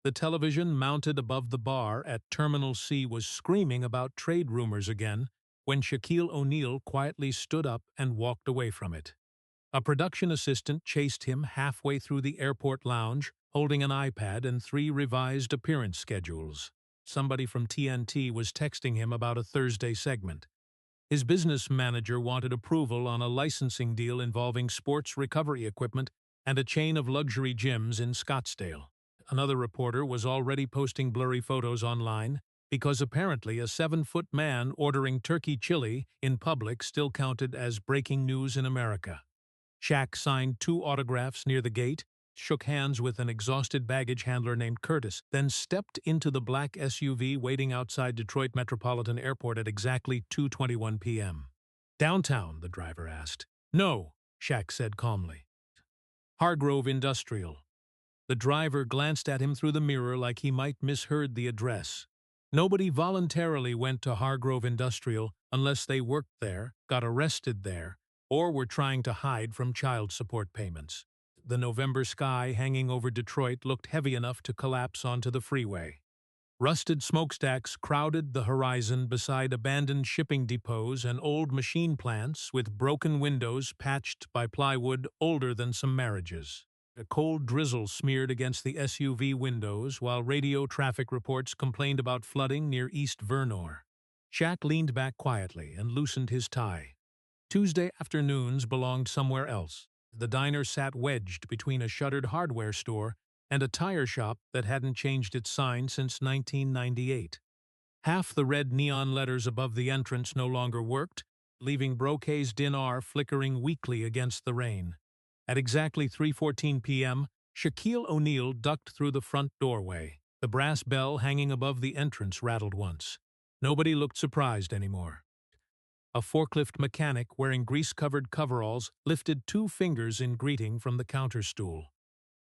The television mounted above the bar at Terminal C was screaming about trade rumors again when Shaquille O'Neal quietly stood up and walked away from it. A production assistant chased him halfway through the airport lounge, holding an iPad and 3 revised appearance schedules. Somebody from TNT was texting him about a Thursday segment. His business manager wanted approval on a licensing deal involving sports recovery equipment and a chain of luxury gyms in Scottsdale. Another reporter was already posting blurry photos online because apparently a 7-foot man ordering turkey chili in public still counted as breaking news in America. Shaq signed 2 autographs near the gate, shook hands with an exhausted baggage handler named Curtis, then stepped into the black SUV waiting outside Detroit Metropolitan Airport at exactly 2:21 p.m. "Downtown?" the driver asked. "No," Shaq said calmly. "Hargrove Industrial." The driver glanced at him through the mirror like he might misheard the address. Nobody voluntarily went to Hargrove Industrial unless they worked there, got arrested there, or were trying to hide from child support payments. The November sky hanging over Detroit looked heavy enough to collapse onto the freeway. Rusted smokestacks crowded the horizon beside abandoned shipping depots and old machine plants with broken windows patched by plywood older than some marriages. A cold drizzle smeared against the SUV windows while radio traffic reports complained about flooding near East Vernor. Shaq leaned back quietly and loosened his tie. Tuesday afternoons belonged somewhere else. The diner sat wedged between a shuttered hardware store and a tire shop that hadn't changed its sign since 1998. Half the red neon letters above the entrance no longer worked, leaving Brocquet's dinar flickering weakly against the rain. At exactly 3:14 p.m., Shaquille O'Neal ducked through the front doorway. The brass bell hanging above the entrance rattled once. Nobody looked surprised anymore. A forklift mechanic wearing grease-covered coveralls lifted 2 fingers in greeting from the counter stool.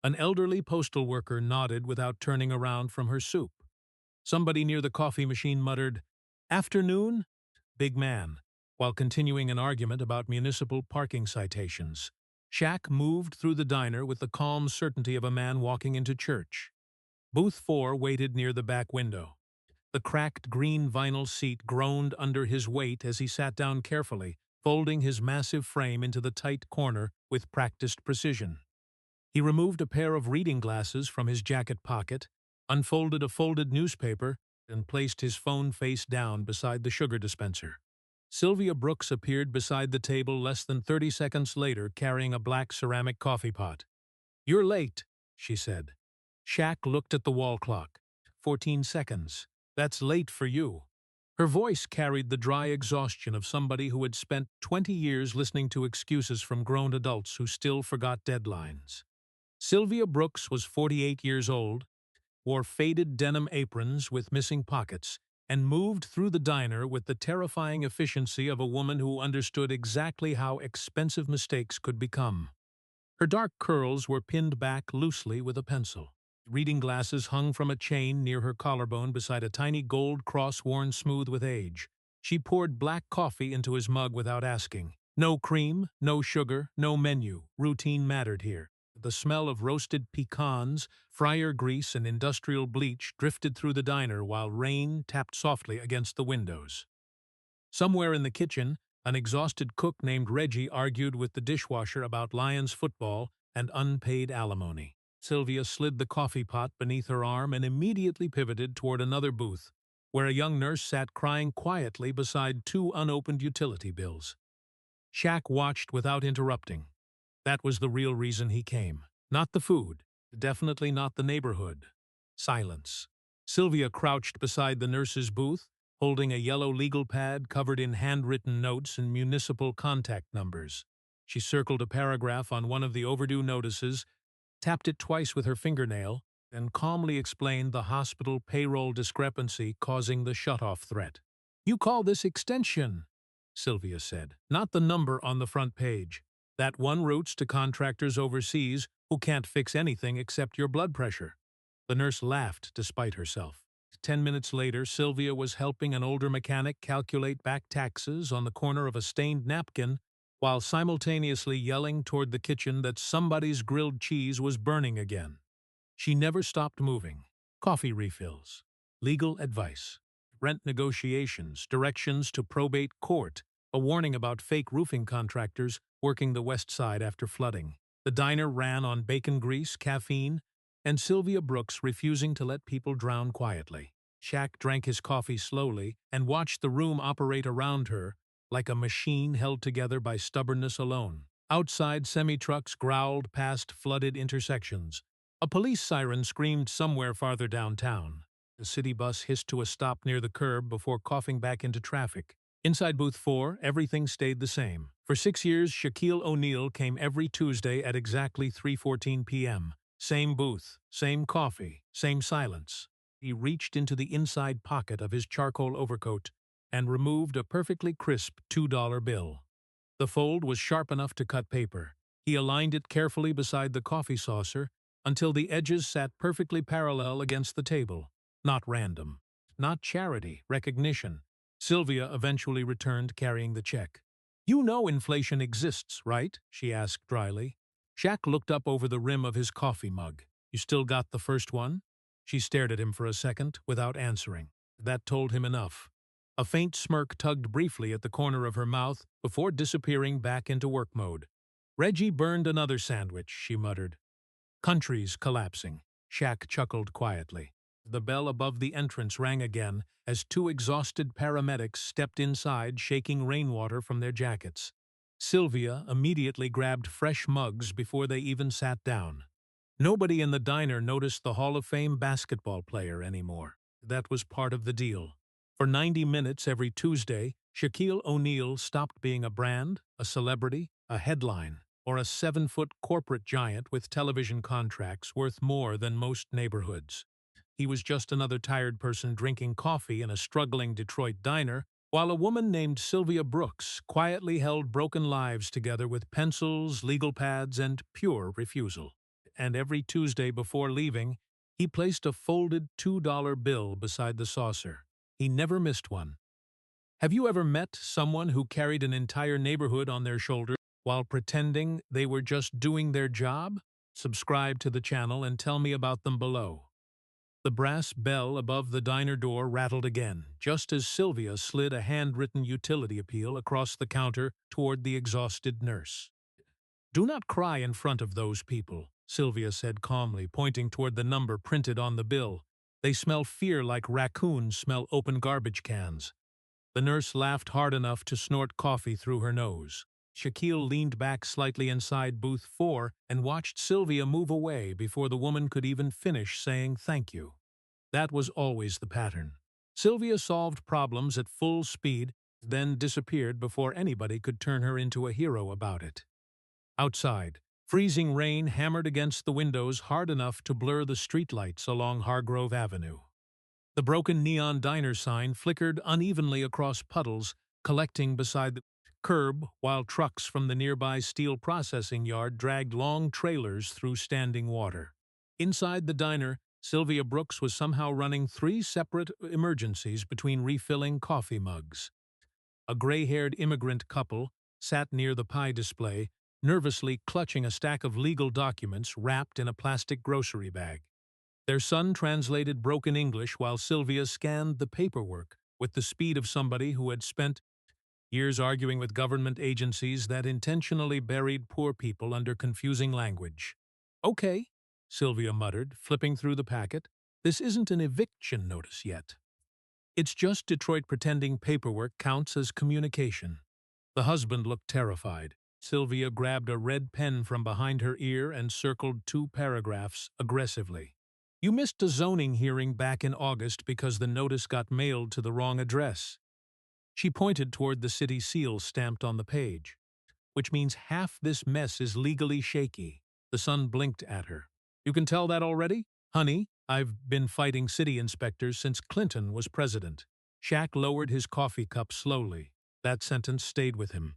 An elderly postal worker nodded without turning around from her soup. Somebody near the coffee machine muttered, "Afternoon, big man," while continuing an argument about municipal parking citations. Shaq moved through the diner with the calm certainty of a man walking into church. Booth 4 waited near the back window. The cracked green vinyl seat groaned under his weight as he sat down carefully, folding his massive frame into the tight corner with practiced precision. He removed a pair of reading glasses from his jacket pocket, unfolded a folded newspaper, and placed his phone face down beside the sugar dispenser. Sylvia Brooks appeared beside the table less than 30 seconds later carrying a black ceramic coffee pot. "You're late," she said. Shaq looked at the wall clock. 14 seconds. "That's late for you." Her voice carried the dry exhaustion of somebody who had spent 20 years listening to excuses from grown adults who still forgot deadlines. Sylvia Brooks was 48 years old, wore faded denim aprons with missing pockets, and moved through the diner with the terrifying efficiency of a woman who understood exactly how expensive mistakes could become. Her dark curls were pinned back loosely with a pencil. Reading glasses hung from a chain near her collarbone beside a tiny gold cross worn smooth with age. She poured black coffee into his mug without asking. No cream, no sugar, no menu. Routine mattered here. The smell of roasted pecans, fryer grease, and industrial bleach drifted through the diner while rain tapped softly against the windows. Somewhere in the kitchen, an exhausted cook named Reggie argued with the dishwasher about Lions football and unpaid alimony. Sylvia slid the coffee pot beneath her arm and immediately pivoted toward another booth, where a young nurse sat crying quietly beside 2 unopened utility bills. Shaq watched without interrupting. That was the real reason he came. Not the food, definitely not the neighborhood. Silence. Sylvia crouched beside the nurse's booth, holding a yellow legal pad covered in handwritten notes and municipal contact numbers. She circled a paragraph on one of the overdue notices, tapped it twice with her fingernail, and calmly explained the hospital payroll discrepancy causing the shutoff threat. "You call this extension," Sylvia said, "not the number on the front page. That one routes to contractors overseas who can't fix anything except your blood pressure." The nurse laughed despite herself. 10 minutes later, Sylvia was helping an older mechanic calculate back taxes on the corner of a stained napkin while simultaneously yelling toward the kitchen that somebody's grilled cheese was burning again. She never stopped moving. coffee refills, legal advice, rent negotiations, directions to probate court, a warning about fake roofing contractors working the west side after flooding. The diner ran on bacon grease, caffeine, and Sylvia Brooks refusing to let people drown quietly. Shaq drank his coffee slowly and watched the room operate around her like a machine held together by stubbornness alone. Outside, semi-trucks growled past flooded intersections. A police siren screamed somewhere farther downtown. The city bus hissed to a stop near the curb before coughing back into traffic. Inside booth 4, everything stayed the same. For 6 years, Shaquille O'Neal came every Tuesday at exactly 3:14 p.m. Same booth, same coffee, same silence. He reached into the inside pocket of his charcoal overcoat and removed a perfectly crisp $2 bill. The fold was sharp enough to cut paper. He aligned it carefully beside the coffee saucer until the edges sat perfectly parallel against the table. Not random. Not charity, recognition. Sylvia eventually returned carrying the check. "You know inflation exists, right?" she asked dryly. Shaq looked up over the rim of his coffee mug. "You still got the first one?" She stared at him for a second, without answering. That told him enough. A faint smirk tugged briefly at the corner of her mouth before disappearing back into work mode. "Reggie burned another sandwich," she muttered. "Countries collapsing." Shaq chuckled quietly. The bell above the entrance rang again as 2 exhausted paramedics stepped inside, shaking rainwater from their jackets. Sylvia immediately grabbed fresh mugs before they even sat down. Nobody in the diner noticed the Hall of Fame basketball player anymore. That was part of the deal. For 90 minutes every Tuesday, Shaquille O'Neal stopped being a brand, a celebrity, a headline, or a 7-foot corporate giant with television contracts worth more than most neighborhoods. He was just another tired person drinking coffee in a struggling Detroit diner, while a woman named Sylvia Brooks quietly held broken lives together with pencils, legal pads, and pure refusal. And every Tuesday before leaving, he placed a folded $2 bill beside the saucer. He never missed one. Have you ever met someone who carried an entire neighborhood on their shoulders while pretending they were just doing their job? Subscribe to the channel and tell me about them below. The brass bell above the diner door rattled again, just as Sylvia slid a handwritten utility appeal across the counter toward the exhausted nurse. "Do not cry in front of those people," Sylvia said calmly, pointing toward the number printed on the bill. "They smell fear like raccoons smell open garbage cans." The nurse laughed hard enough to snort coffee through her nose. Shaquille leaned back slightly inside booth 4 and watched Sylvia move away before the woman could even finish saying thank you. That was always the pattern. Sylvia solved problems at full speed, then disappeared before anybody could turn her into a hero about it. Outside, freezing rain hammered against the windows hard enough to blur the streetlights along Hargrove Avenue. The broken neon diner sign flickered unevenly across puddles, collecting beside the curb while trucks from the nearby steel processing yard dragged long trailers through standing water. Inside the diner, Sylvia Brooks was somehow running 3 separate emergencies between refilling coffee mugs. A gray-haired immigrant couple sat near the pie display, nervously clutching a stack of legal documents wrapped in a plastic grocery bag. Their son translated broken English while Sylvia scanned the paperwork with the speed of somebody who had spent years arguing with government agencies that intentionally buried poor people under confusing language. "Okay," Sylvia muttered, flipping through the packet. "This isn't an eviction notice yet. It's just Detroit pretending paperwork counts as communication." The husband looked terrified. Sylvia grabbed a red pen from behind her ear and circled 2 paragraphs aggressively. "You missed a zoning hearing back in August because the notice got mailed to the wrong address." She pointed toward the city seal stamped on the page. "Which means half this mess is legally shaky." The son blinked at her. "You can tell that already? Honey, I've been fighting city inspectors since Clinton was president." Shaq lowered his coffee cup slowly. That sentence stayed with him.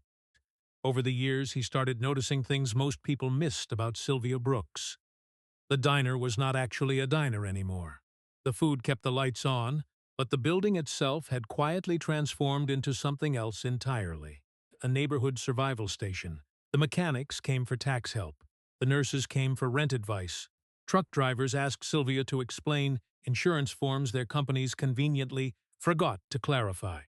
Over the years, he started noticing things most people missed about Sylvia Brooks. The diner was not actually a diner anymore. The food kept the lights on, but the building itself had quietly transformed into something else entirely. A neighborhood survival station. The mechanics came for tax help. The nurses came for rent advice. Truck drivers asked Sylvia to explain insurance forms their companies conveniently forgot to clarify.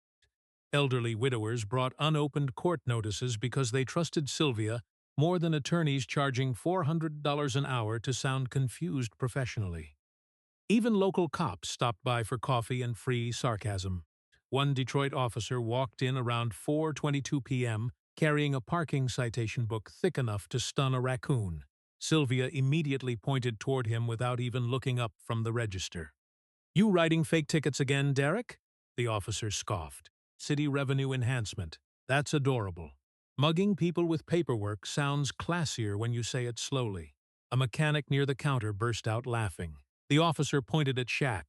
Elderly widowers brought unopened court notices because they trusted Sylvia more than attorneys charging $400 an hour to sound confused professionally. Even local cops stopped by for coffee and free sarcasm. One Detroit officer walked in around 4:22 p.m. carrying a parking citation book thick enough to stun a raccoon. Sylvia immediately pointed toward him without even looking up from the register. "You writing fake tickets again, Derek?" The officer scoffed. "City revenue enhancement. That's adorable. Mugging people with paperwork sounds classier when you say it slowly." A mechanic near the counter burst out laughing. The officer pointed at Shaq.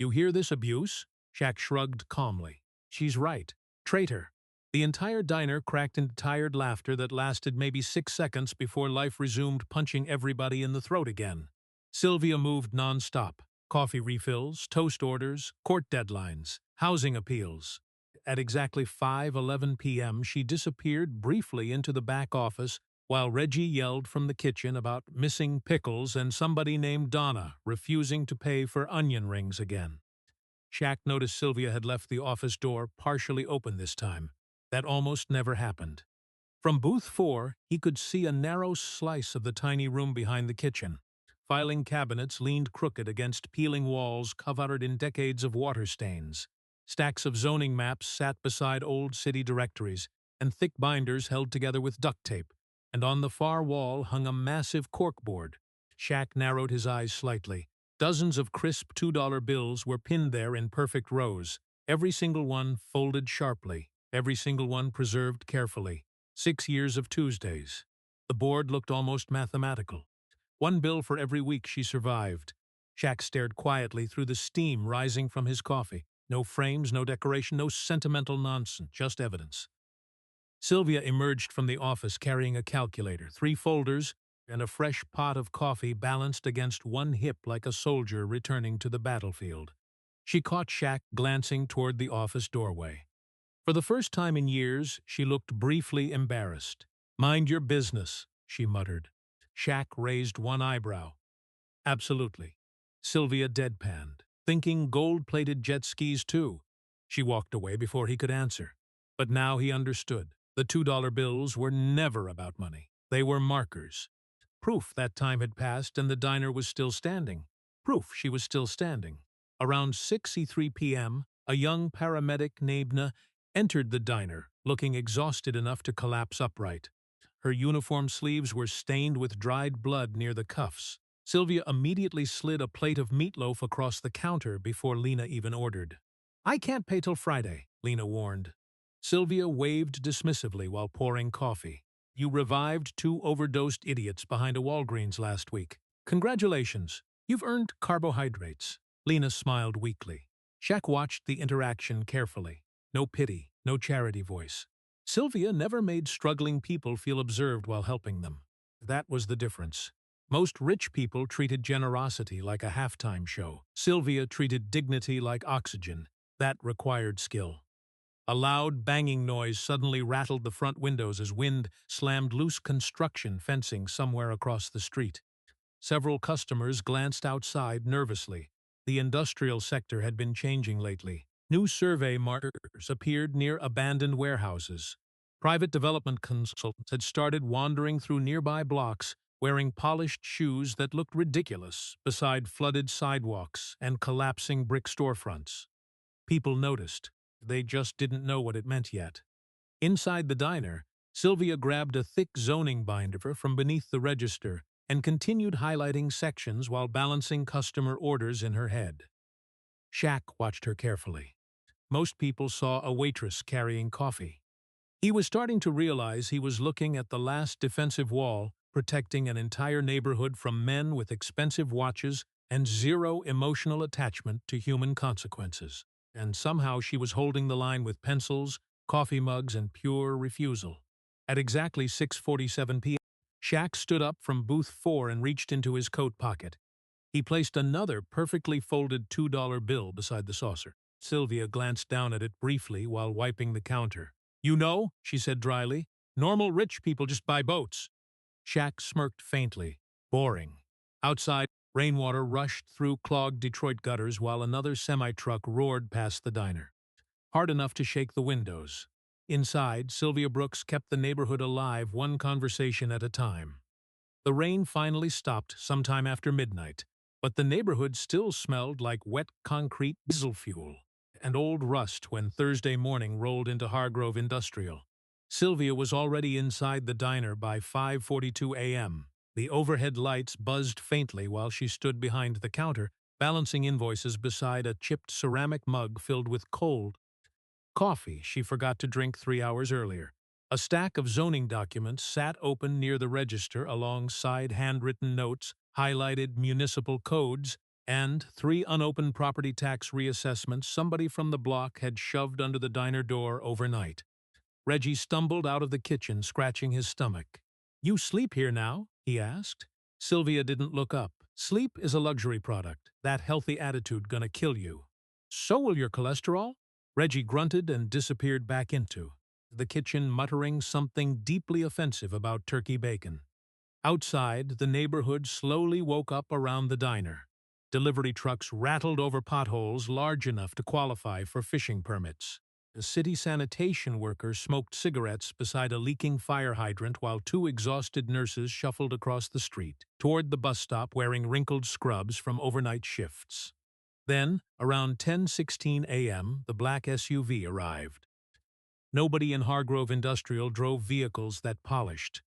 "You hear this abuse?" Shaq shrugged calmly. "She's right. Traitor." The entire diner cracked into tired laughter that lasted maybe 6 seconds before life resumed punching everybody in the throat again. Sylvia moved non-stop. Coffee refills, toast orders, court deadlines, housing appeals. At exactly 5:11 p.m., she disappeared briefly into the back office while Reggie yelled from the kitchen about missing pickles and somebody named Donna refusing to pay for onion rings again. Shaq noticed Sylvia had left the office door partially open this time. That almost never happened. From booth 4, he could see a narrow slice of the tiny room behind the kitchen. Filing cabinets leaned crooked against peeling walls covered in decades of water stains. Stacks of zoning maps sat beside old city directories, and thick binders held together with duct tape. And on the far wall hung a massive corkboard. Shaq narrowed his eyes slightly. Dozens of crisp $2 bills were pinned there in perfect rows, every single one folded sharply, every single one preserved carefully. 6 years of Tuesdays. The board looked almost mathematical. One bill for every week she survived. Shaq stared quietly through the steam rising from his coffee. No frames, no decoration, no sentimental nonsense, just evidence. Sylvia emerged from the office carrying a calculator, 3 folders, and a fresh pot of coffee balanced against one hip like a soldier returning to the battlefield. She caught Shaq glancing toward the office doorway. For the first time in years, she looked briefly embarrassed. "Mind your business," she muttered. Shaq raised one eyebrow. "Absolutely." Sylvia deadpanned, thinking gold-plated jet skis too. She walked away before he could answer. But now he understood. The $2 bills were never about money. They were markers. Proof that time had passed and the diner was still standing. Proof she was still standing. Around 6:03 p.m., a young paramedic named Na entered the diner, looking exhausted enough to collapse upright. Her uniform sleeves were stained with dried blood near the cuffs. Sylvia immediately slid a plate of meatloaf across the counter before Lena even ordered. "I can't pay till Friday," Lena warned. Sylvia waved dismissively while pouring coffee. "You revived 2 overdosed idiots behind a Walgreens last week. Congratulations. You've earned carbohydrates." Lena smiled weakly. Shaq watched the interaction carefully. No pity, no charity voice. Sylvia never made struggling people feel observed while helping them. That was the difference. Most rich people treated generosity like a halftime show. Sylvia treated dignity like oxygen. That required skill. A loud, banging noise suddenly rattled the front windows as wind slammed loose construction fencing somewhere across the street. Several customers glanced outside nervously. The industrial sector had been changing lately. New survey markers appeared near abandoned warehouses. Private development consultants had started wandering through nearby blocks, wearing polished shoes that looked ridiculous beside flooded sidewalks and collapsing brick storefronts. People noticed. They just didn't know what it meant yet. Inside the diner, Sylvia grabbed a thick zoning binder from beneath the register and continued highlighting sections while balancing customer orders in her head. Shaq watched her carefully. Most people saw a waitress carrying coffee. He was starting to realize he was looking at the last defensive wall, protecting an entire neighborhood from men with expensive watches and zero emotional attachment to human consequences. And somehow she was holding the line with pencils, coffee mugs, and pure refusal. At exactly 6:47 p.m., Shaq stood up from booth 4 and reached into his coat pocket. He placed another perfectly folded $2 bill beside the saucer. Sylvia glanced down at it briefly while wiping the counter. "You know," she said dryly, "normal rich people just buy boats." Shaq smirked faintly. "Boring." Outside, Rainwater rushed through clogged Detroit gutters while another semi-truck roared past the diner, hard enough to shake the windows. Inside, Sylvia Brooks kept the neighborhood alive, one conversation at a time. The rain finally stopped sometime after midnight, but the neighborhood still smelled like wet concrete, diesel fuel, and old rust when Thursday morning rolled into Hargrove Industrial. Sylvia was already inside the diner by 5:42 a.m. The overhead lights buzzed faintly while she stood behind the counter, balancing invoices beside a chipped ceramic mug filled with cold coffee she forgot to drink 3 hours earlier. A stack of zoning documents sat open near the register alongside handwritten notes, highlighted municipal codes, and 3 unopened property tax reassessments somebody from the block had shoved under the diner door overnight. Reggie stumbled out of the kitchen, scratching his stomach. "You sleep here now?" he asked. Sylvia didn't look up. "Sleep is a luxury product. That healthy attitude gonna kill you." "So will your cholesterol?" Reggie grunted and disappeared back into the kitchen, muttering something deeply offensive about turkey bacon. Outside, the neighborhood slowly woke up around the diner. Delivery trucks rattled over potholes large enough to qualify for fishing permits. A city sanitation worker smoked cigarettes beside a leaking fire hydrant while two exhausted nurses shuffled across the street toward the bus stop wearing wrinkled scrubs from overnight shifts. Then, around 10:16 a.m., the black SUV arrived. Nobody in Hargrove Industrial drove vehicles that polished.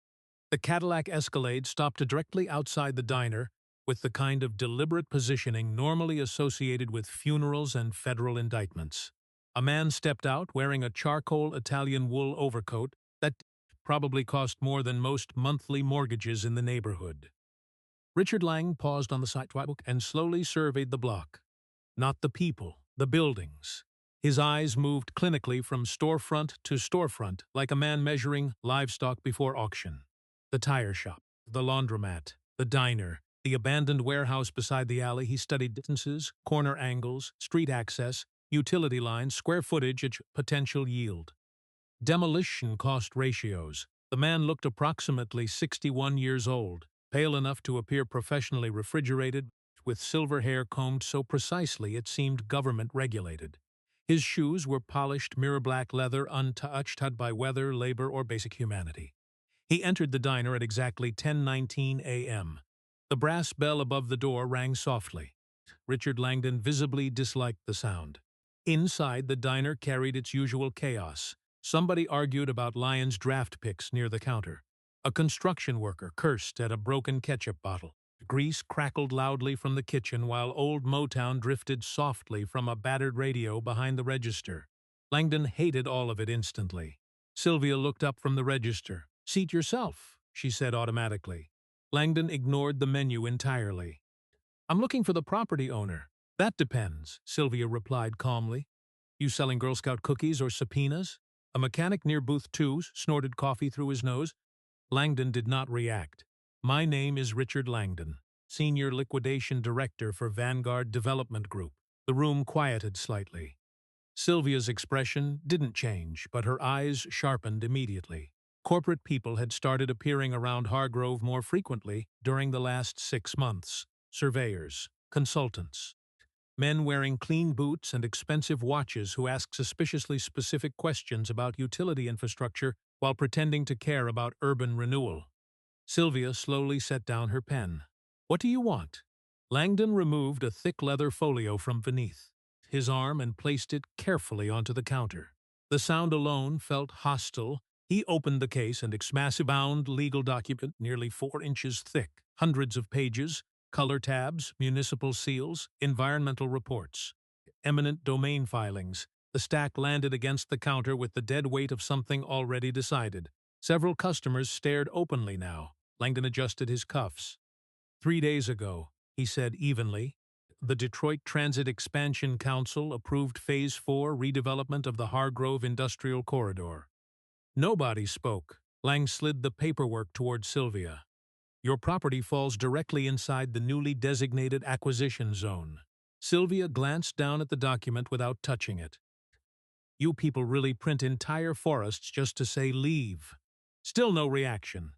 The Cadillac Escalade stopped directly outside the diner with the kind of deliberate positioning normally associated with funerals and federal indictments. A man stepped out wearing a charcoal Italian wool overcoat that probably cost more than most monthly mortgages in the neighborhood. Richard Lang paused on the sidewalk and slowly surveyed the block. Not the people, the buildings. His eyes moved clinically from storefront to storefront, like a man measuring livestock before auction. The tire shop, the laundromat, the diner, the abandoned warehouse beside the alley. He studied distances, corner angles, street access, utility lines, square footage, and potential yield. Demolition cost ratios. The man looked approximately 61 years old, pale enough to appear professionally refrigerated, with silver hair combed so precisely it seemed government-regulated. His shoes were polished mirror-black leather, untouched by weather, labor, or basic humanity. He entered the diner at exactly 10:19 a.m. The brass bell above the door rang softly. Richard Langdon visibly disliked the sound. Inside, the diner carried its usual chaos. Somebody argued about Lions draft picks near the counter. A construction worker cursed at a broken ketchup bottle. Grease crackled loudly from the kitchen while old Motown drifted softly from a battered radio behind the register. Langdon hated all of it instantly. Sylvia looked up from the register. "Seat yourself," she said automatically. Langdon ignored the menu entirely. "I'm looking for the property owner." "That depends," Sylvia replied calmly. "You selling Girl Scout cookies or subpoenas?" A mechanic near booth 2 snorted coffee through his nose. Langdon did not react. "My name is Richard Langdon, Senior Liquidation Director for Vanguard Development Group." The room quieted slightly. Sylvia's expression didn't change, but her eyes sharpened immediately. Corporate people had started appearing around Hargrove more frequently during the last 6 months. Surveyors, consultants, men wearing clean boots and expensive watches who asked suspiciously specific questions about utility infrastructure while pretending to care about urban renewal. Sylvia slowly set down her pen. "What do you want?" Langdon removed a thick leather folio from beneath his arm and placed it carefully onto the counter. The sound alone felt hostile. He opened the case and its massive bound legal document, nearly 4 inches thick, hundreds of pages, color tabs, municipal seals, environmental reports, eminent domain filings. The stack landed against the counter with the dead weight of something already decided. Several customers stared openly now. Langdon adjusted his cuffs. 3 days ago, he said evenly, the Detroit Transit Expansion Council approved Phase 4 redevelopment of the Hargrove Industrial Corridor. Nobody spoke. Lang slid the paperwork toward Sylvia. "Your property falls directly inside the newly designated acquisition zone." Sylvia glanced down at the document without touching it. "You people really print entire forests just to say leave." Still no reaction.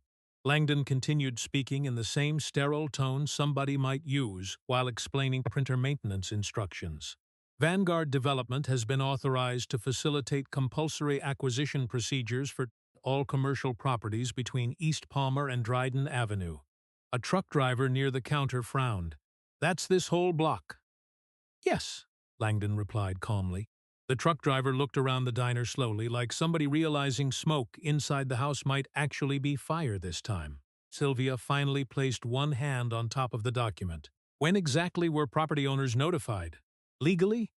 Langdon continued speaking in the same sterile tone somebody might use while explaining printer maintenance instructions. Vanguard Development has been authorized to facilitate compulsory acquisition procedures for all commercial properties between East Palmer and Dryden Avenue. A truck driver near the counter frowned. That's this whole block. Yes, Langdon replied calmly. The truck driver looked around the diner slowly, like somebody realizing smoke inside the house might actually be fire this time. Sylvia finally placed one hand on top of the document. When exactly were property owners notified? Legally?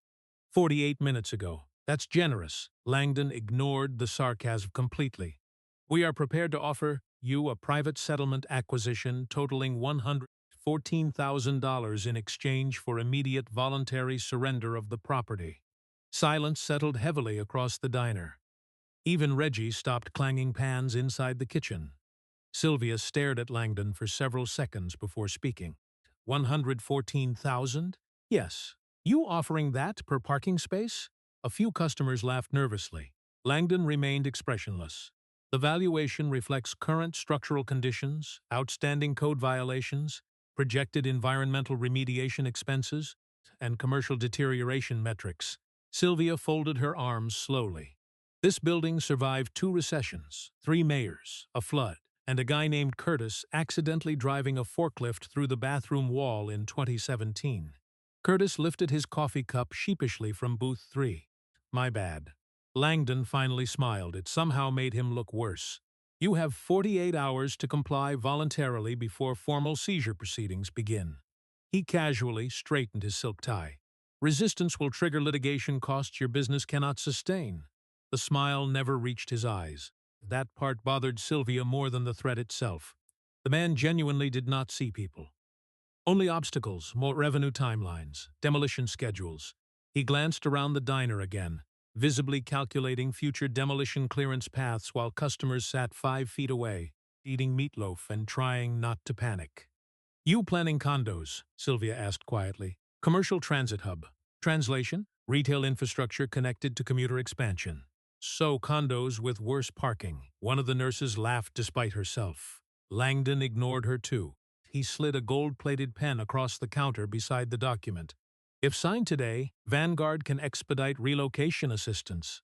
48 minutes ago. That's generous. Langdon ignored the sarcasm completely. We are prepared to offer you a private settlement acquisition totaling $114,000 in exchange for immediate voluntary surrender of the property. Silence settled heavily across the diner. Even Reggie stopped clanging pans inside the kitchen. Sylvia stared at Langdon for several seconds before speaking. 114,000? Yes. You offering that per parking space? A few customers laughed nervously. Langdon remained expressionless. The valuation reflects current structural conditions, outstanding code violations, projected environmental remediation expenses, and commercial deterioration metrics. Sylvia folded her arms slowly. This building survived 2 recessions, 3 mayors, a flood, and a guy named Curtis accidentally driving a forklift through the bathroom wall in 2017. Curtis lifted his coffee cup sheepishly from booth 3. My bad. Langdon finally smiled. It somehow made him look worse. You have 48 hours to comply voluntarily before formal seizure proceedings begin. He casually straightened his silk tie. Resistance will trigger litigation costs your business cannot sustain. The smile never reached his eyes. That part bothered Sylvia more than the threat itself. The man genuinely did not see people. Only obstacles, more revenue timelines, demolition schedules. He glanced around the diner again, visibly calculating future demolition clearance paths while customers sat 5 feet away, eating meatloaf and trying not to panic. You planning condos? Sylvia asked quietly. Commercial transit hub. Translation? Retail infrastructure connected to commuter expansion. So condos with worse parking. One of the nurses laughed despite herself. Langdon ignored her too. He slid a gold-plated pen across the counter beside the document. If signed today, Vanguard can expedite relocation assistance.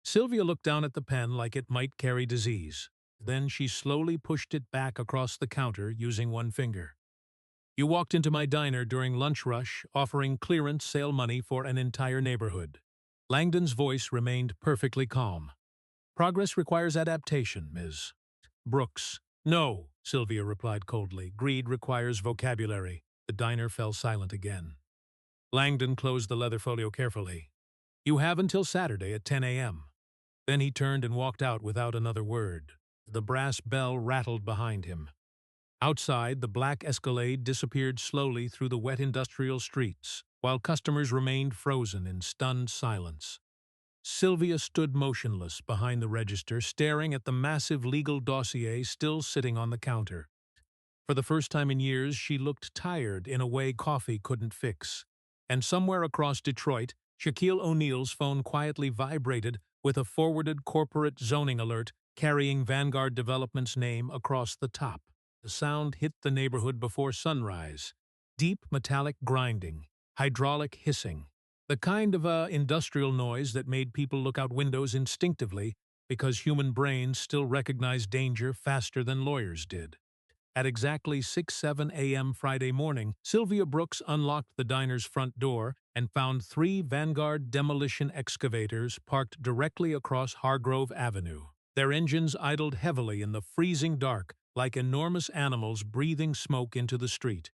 Sylvia looked down at the pen like it might carry disease. Then she slowly pushed it back across the counter using one finger. You walked into my diner during lunch rush, offering clearance sale money for an entire neighborhood. Langdon's voice remained perfectly calm. Progress requires adaptation, Ms. Brooks. No, Sylvia replied coldly. Greed requires vocabulary. The diner fell silent again. Langdon closed the leather folio carefully. You have until Saturday at 10 a.m. Then he turned and walked out without another word. The brass bell rattled behind him. Outside, the black Escalade disappeared slowly through the wet industrial streets, while customers remained frozen in stunned silence. Sylvia stood motionless behind the register, staring at the massive legal dossier still sitting on the counter. For the first time in years, she looked tired in a way coffee couldn't fix. And somewhere across Detroit, Shaquille O'Neal's phone quietly vibrated with a forwarded corporate zoning alert carrying Vanguard Development's name across the top. The sound hit the neighborhood before sunrise. Deep metallic grinding, hydraulic hissing. The kind of industrial noise that made people look out windows instinctively because human brains still recognize danger faster than lawyers did. At exactly 6:07 a.m. Friday morning, Sylvia Brooks unlocked the diner's front door and found 3 Vanguard demolition excavators parked directly across Hargrove Avenue. Their engines idled heavily in the freezing dark, like enormous animals breathing smoke into the street.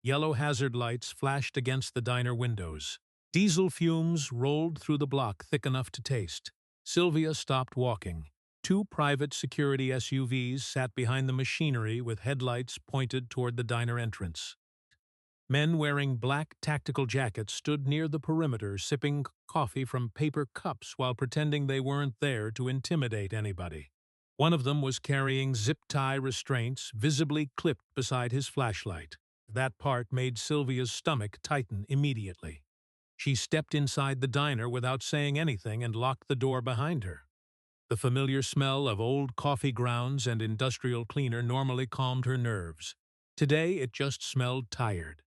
Yellow hazard lights flashed against the diner windows. Diesel fumes rolled through the block thick enough to taste. Sylvia stopped walking. 2 private security SUVs sat behind the machinery with headlights pointed toward the diner entrance. Men wearing black tactical jackets stood near the perimeter sipping coffee from paper cups while pretending they weren't there to intimidate anybody. One of them was carrying zip-tie restraints visibly clipped beside his flashlight. That part made Sylvia's stomach tighten immediately. She stepped inside the diner without saying anything and locked the door behind her. The familiar smell of old coffee grounds and industrial cleaner normally calmed her nerves. Today it just smelled tired.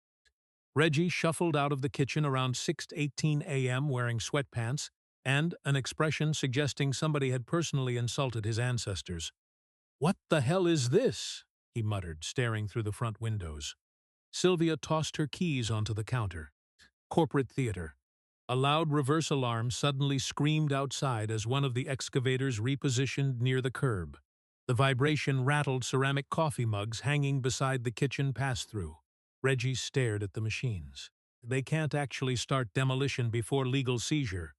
Reggie shuffled out of the kitchen around 6:18 a.m. wearing sweatpants and an expression suggesting somebody had personally insulted his ancestors. "What the hell is this?" he muttered, staring through the front windows. Sylvia tossed her keys onto the counter. Corporate theater. A loud reverse alarm suddenly screamed outside as one of the excavators repositioned near the curb. The vibration rattled ceramic coffee mugs hanging beside the kitchen pass-through. Reggie stared at the machines. They can't actually start demolition before legal seizure.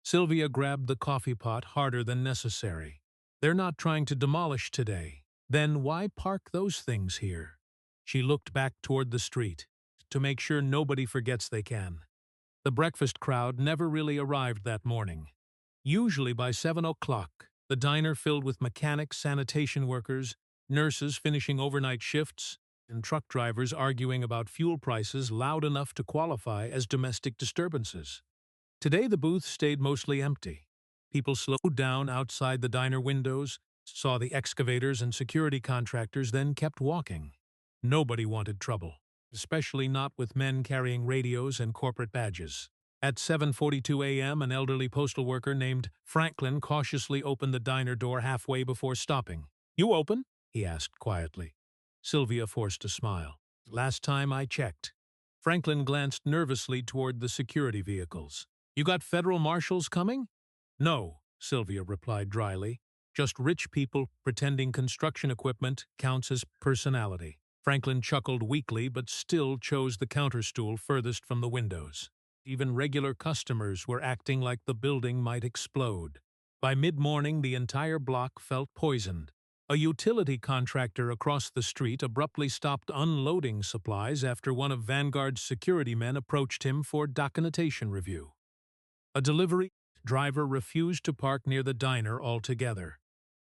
Sylvia grabbed the coffee pot harder than necessary. They're not trying to demolish today. Then why park those things here? She looked back toward the street, to make sure nobody forgets they can. The breakfast crowd never really arrived that morning. Usually by 7 o'clock, the diner filled with mechanics, sanitation workers, nurses finishing overnight shifts, and truck drivers arguing about fuel prices loud enough to qualify as domestic disturbances. Today the booth stayed mostly empty. People slowed down outside the diner windows, saw the excavators and security contractors, then kept walking. Nobody wanted trouble, especially not with men carrying radios and corporate badges. At 7:42 a.m., an elderly postal worker named Franklin cautiously opened the diner door halfway before stopping. "You open?" he asked quietly. Sylvia forced a smile. "Last time I checked." Franklin glanced nervously toward the security vehicles. "You got federal marshals coming?" "No," Sylvia replied dryly. "Just rich people pretending construction equipment counts as personality." Franklin chuckled weakly but still chose the counterstool furthest from the windows. Even regular customers were acting like the building might explode. By mid-morning, the entire block felt poisoned. A utility contractor across the street abruptly stopped unloading supplies after one of Vanguard's security men approached him for documentation review. A delivery driver refused to park near the diner altogether.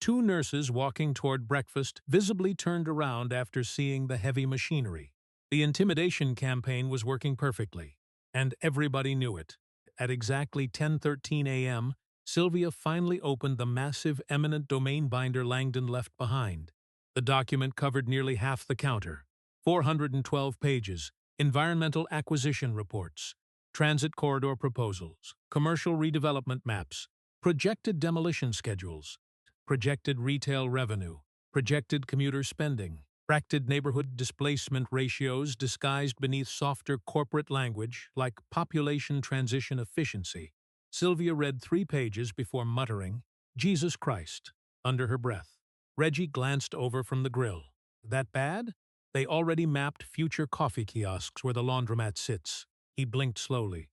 Two nurses walking toward breakfast visibly turned around after seeing the heavy machinery. The intimidation campaign was working perfectly, and everybody knew it. At exactly 10:13 a.m., Sylvia finally opened the massive eminent domain binder Langdon left behind. The document covered nearly half the counter. 412 pages, environmental acquisition reports, transit corridor proposals, commercial redevelopment maps, projected demolition schedules, projected retail revenue, projected commuter spending, projected neighborhood displacement ratios disguised beneath softer corporate language like population transition efficiency. Sylvia read 3 pages before muttering, "Jesus Christ," under her breath. Reggie glanced over from the grill. "That bad?" They already mapped future coffee kiosks where the laundromat sits. He blinked slowly.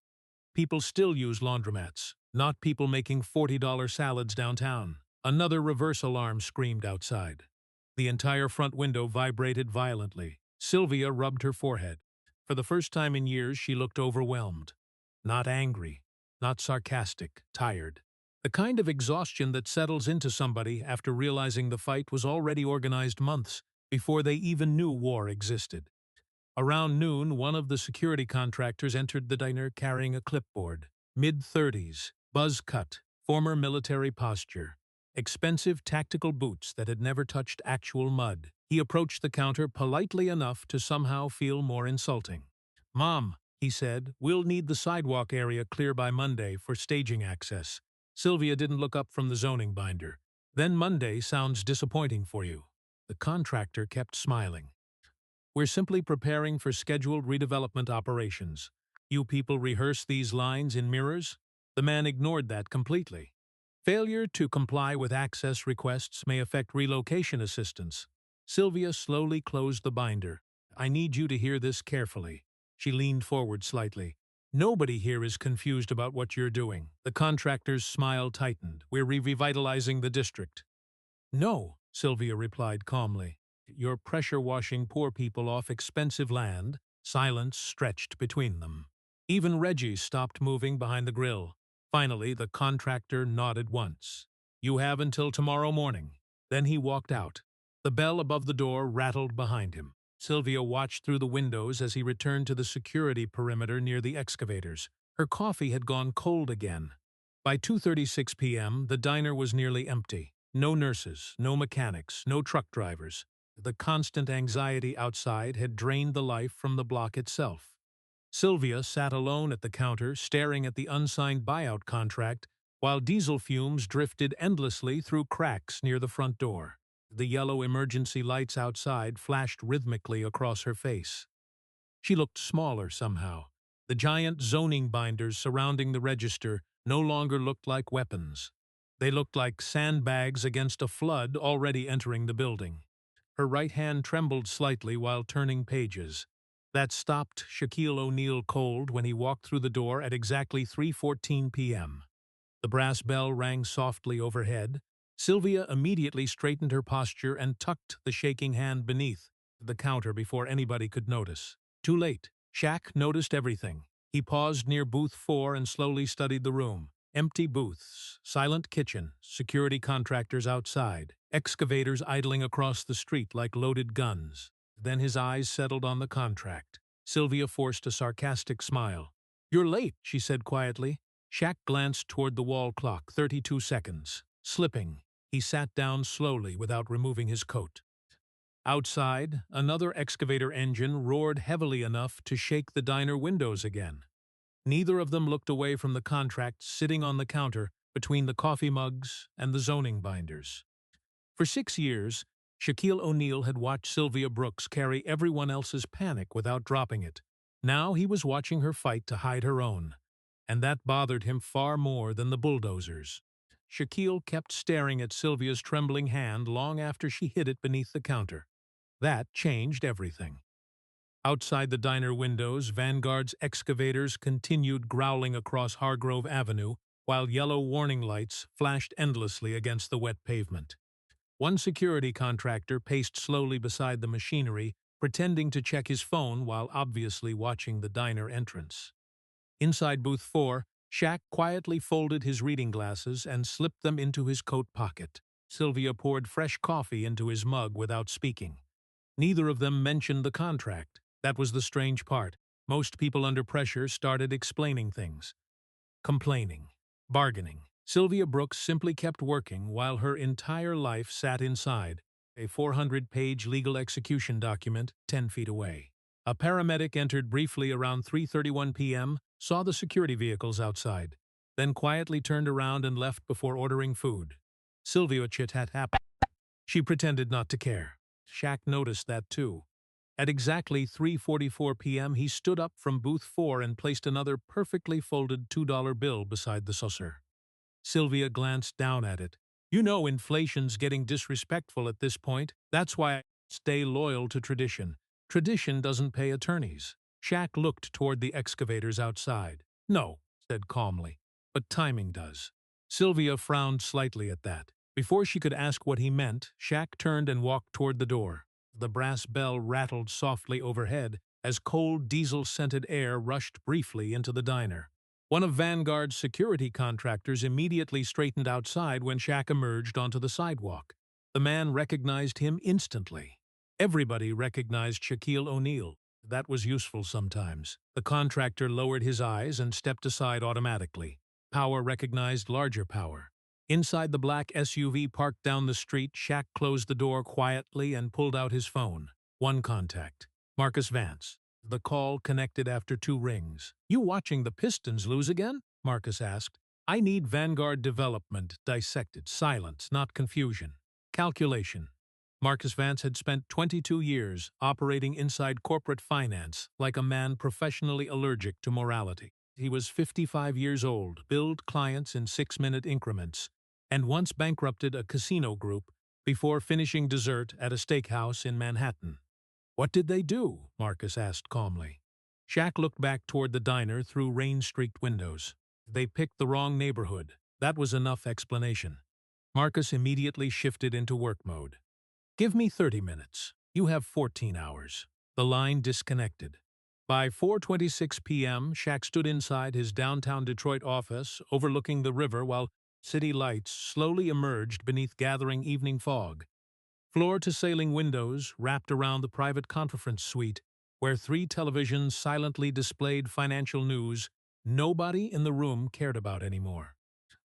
People still use laundromats, not people making $40 salads downtown. Another reverse alarm screamed outside. The entire front window vibrated violently. Sylvia rubbed her forehead. For the first time in years, she looked overwhelmed. Not angry, not sarcastic, tired. The kind of exhaustion that settles into somebody after realizing the fight was already organized months before they even knew war existed. Around noon, one of the security contractors entered the diner carrying a clipboard. Mid-30s, buzz cut, former military posture. Expensive tactical boots that had never touched actual mud. He approached the counter politely enough to somehow feel more insulting. "Mom," he said, "we'll need the sidewalk area clear by Monday for staging access." Sylvia didn't look up from the zoning binder. "Then Monday sounds disappointing for you." The contractor kept smiling. "We're simply preparing for scheduled redevelopment operations. You people rehearse these lines in mirrors?" The man ignored that completely. "Failure to comply with access requests may affect relocation assistance." Sylvia slowly closed the binder. "I need you to hear this carefully." She leaned forward slightly. "Nobody here is confused about what you're doing." The contractor's smile tightened. "We're revitalizing the district." "No," Sylvia replied calmly. "You're pressure-washing poor people off expensive land." Silence stretched between them. Even Reggie stopped moving behind the grill. Finally, the contractor nodded once. "You have until tomorrow morning." Then he walked out. The bell above the door rattled behind him. Sylvia watched through the windows as he returned to the security perimeter near the excavators. Her coffee had gone cold again. By 2:36 p.m., the diner was nearly empty. No nurses, no mechanics, no truck drivers. The constant anxiety outside had drained the life from the block itself. Sylvia sat alone at the counter, staring at the unsigned buyout contract, while diesel fumes drifted endlessly through cracks near the front door. The yellow emergency lights outside flashed rhythmically across her face. She looked smaller somehow. The giant zoning binders surrounding the register no longer looked like weapons. They looked like sandbags against a flood already entering the building. Her right hand trembled slightly while turning pages. That stopped Shaquille O'Neal cold when he walked through the door at exactly 3:14 p.m. The brass bell rang softly overhead. Sylvia immediately straightened her posture and tucked the shaking hand beneath the counter before anybody could notice. Too late. Shaq noticed everything. He paused near booth 4 and slowly studied the room. Empty booths, silent kitchen, security contractors outside, excavators idling across the street like loaded guns. Then his eyes settled on the contract. Sylvia forced a sarcastic smile. "You're late," she said quietly. Shaq glanced toward the wall clock, 32 seconds. Slipping, he sat down slowly without removing his coat. Outside, another excavator engine roared heavily enough to shake the diner windows again. Neither of them looked away from the contract sitting on the counter between the coffee mugs and the zoning binders. For 6 years, Shaquille O'Neal had watched Sylvia Brooks carry everyone else's panic without dropping it. Now he was watching her fight to hide her own, and that bothered him far more than the bulldozers. Shaquille kept staring at Sylvia's trembling hand long after she hid it beneath the counter. That changed everything. Outside the diner windows, Vanguard's excavators continued growling across Hargrove Avenue, while yellow warning lights flashed endlessly against the wet pavement. One security contractor paced slowly beside the machinery, pretending to check his phone while obviously watching the diner entrance. Inside booth 4, Shaq quietly folded his reading glasses and slipped them into his coat pocket. Sylvia poured fresh coffee into his mug without speaking. Neither of them mentioned the contract. That was the strange part. Most people under pressure started explaining things, complaining, bargaining. Sylvia Brooks simply kept working while her entire life sat inside, a 400-page legal execution document 10 feet away. A paramedic entered briefly around 3:31 p.m., saw the security vehicles outside, then quietly turned around and left before ordering food. Sylvia chit-chat happened. She pretended not to care. Shaq noticed that too. At exactly 3:44 p.m., he stood up from booth 4 and placed another perfectly folded $2 bill beside the saucer. Sylvia glanced down at it. "You know inflation's getting disrespectful at this point. That's why I stay loyal to tradition. Tradition doesn't pay attorneys." Shaq looked toward the excavators outside. "No," said calmly, "but timing does." Sylvia frowned slightly at that. Before she could ask what he meant, Shaq turned and walked toward the door. The brass bell rattled softly overhead as cold diesel-scented air rushed briefly into the diner. One of Vanguard's security contractors immediately straightened outside when Shaq emerged onto the sidewalk. The man recognized him instantly. Everybody recognized Shaquille O'Neal. That was useful sometimes. The contractor lowered his eyes and stepped aside automatically. Power recognized larger power. Inside the black SUV parked down the street, Shaq closed the door quietly and pulled out his phone. One contact. Marcus Vance. The call connected after 2 rings. "You watching the Pistons lose again?" Marcus asked. "I need Vanguard development dissected. Silence, not confusion. Calculation." Marcus Vance had spent 22 years operating inside corporate finance like a man professionally allergic to morality. He was 55 years old, billed clients in 6-minute increments, and once bankrupted a casino group before finishing dessert at a steakhouse in Manhattan. "What did they do?" Marcus asked calmly. Shaq looked back toward the diner through rain-streaked windows. "They picked the wrong neighborhood." That was enough explanation. Marcus immediately shifted into work mode. "Give me 30 minutes. You have 14 hours." The line disconnected. By 4:26 p.m., Shaq stood inside his downtown Detroit office overlooking the river while city lights slowly emerged beneath gathering evening fog. Floor-to-ceiling windows wrapped around the private conference suite, where 3 televisions silently displayed financial news nobody in the room cared about anymore.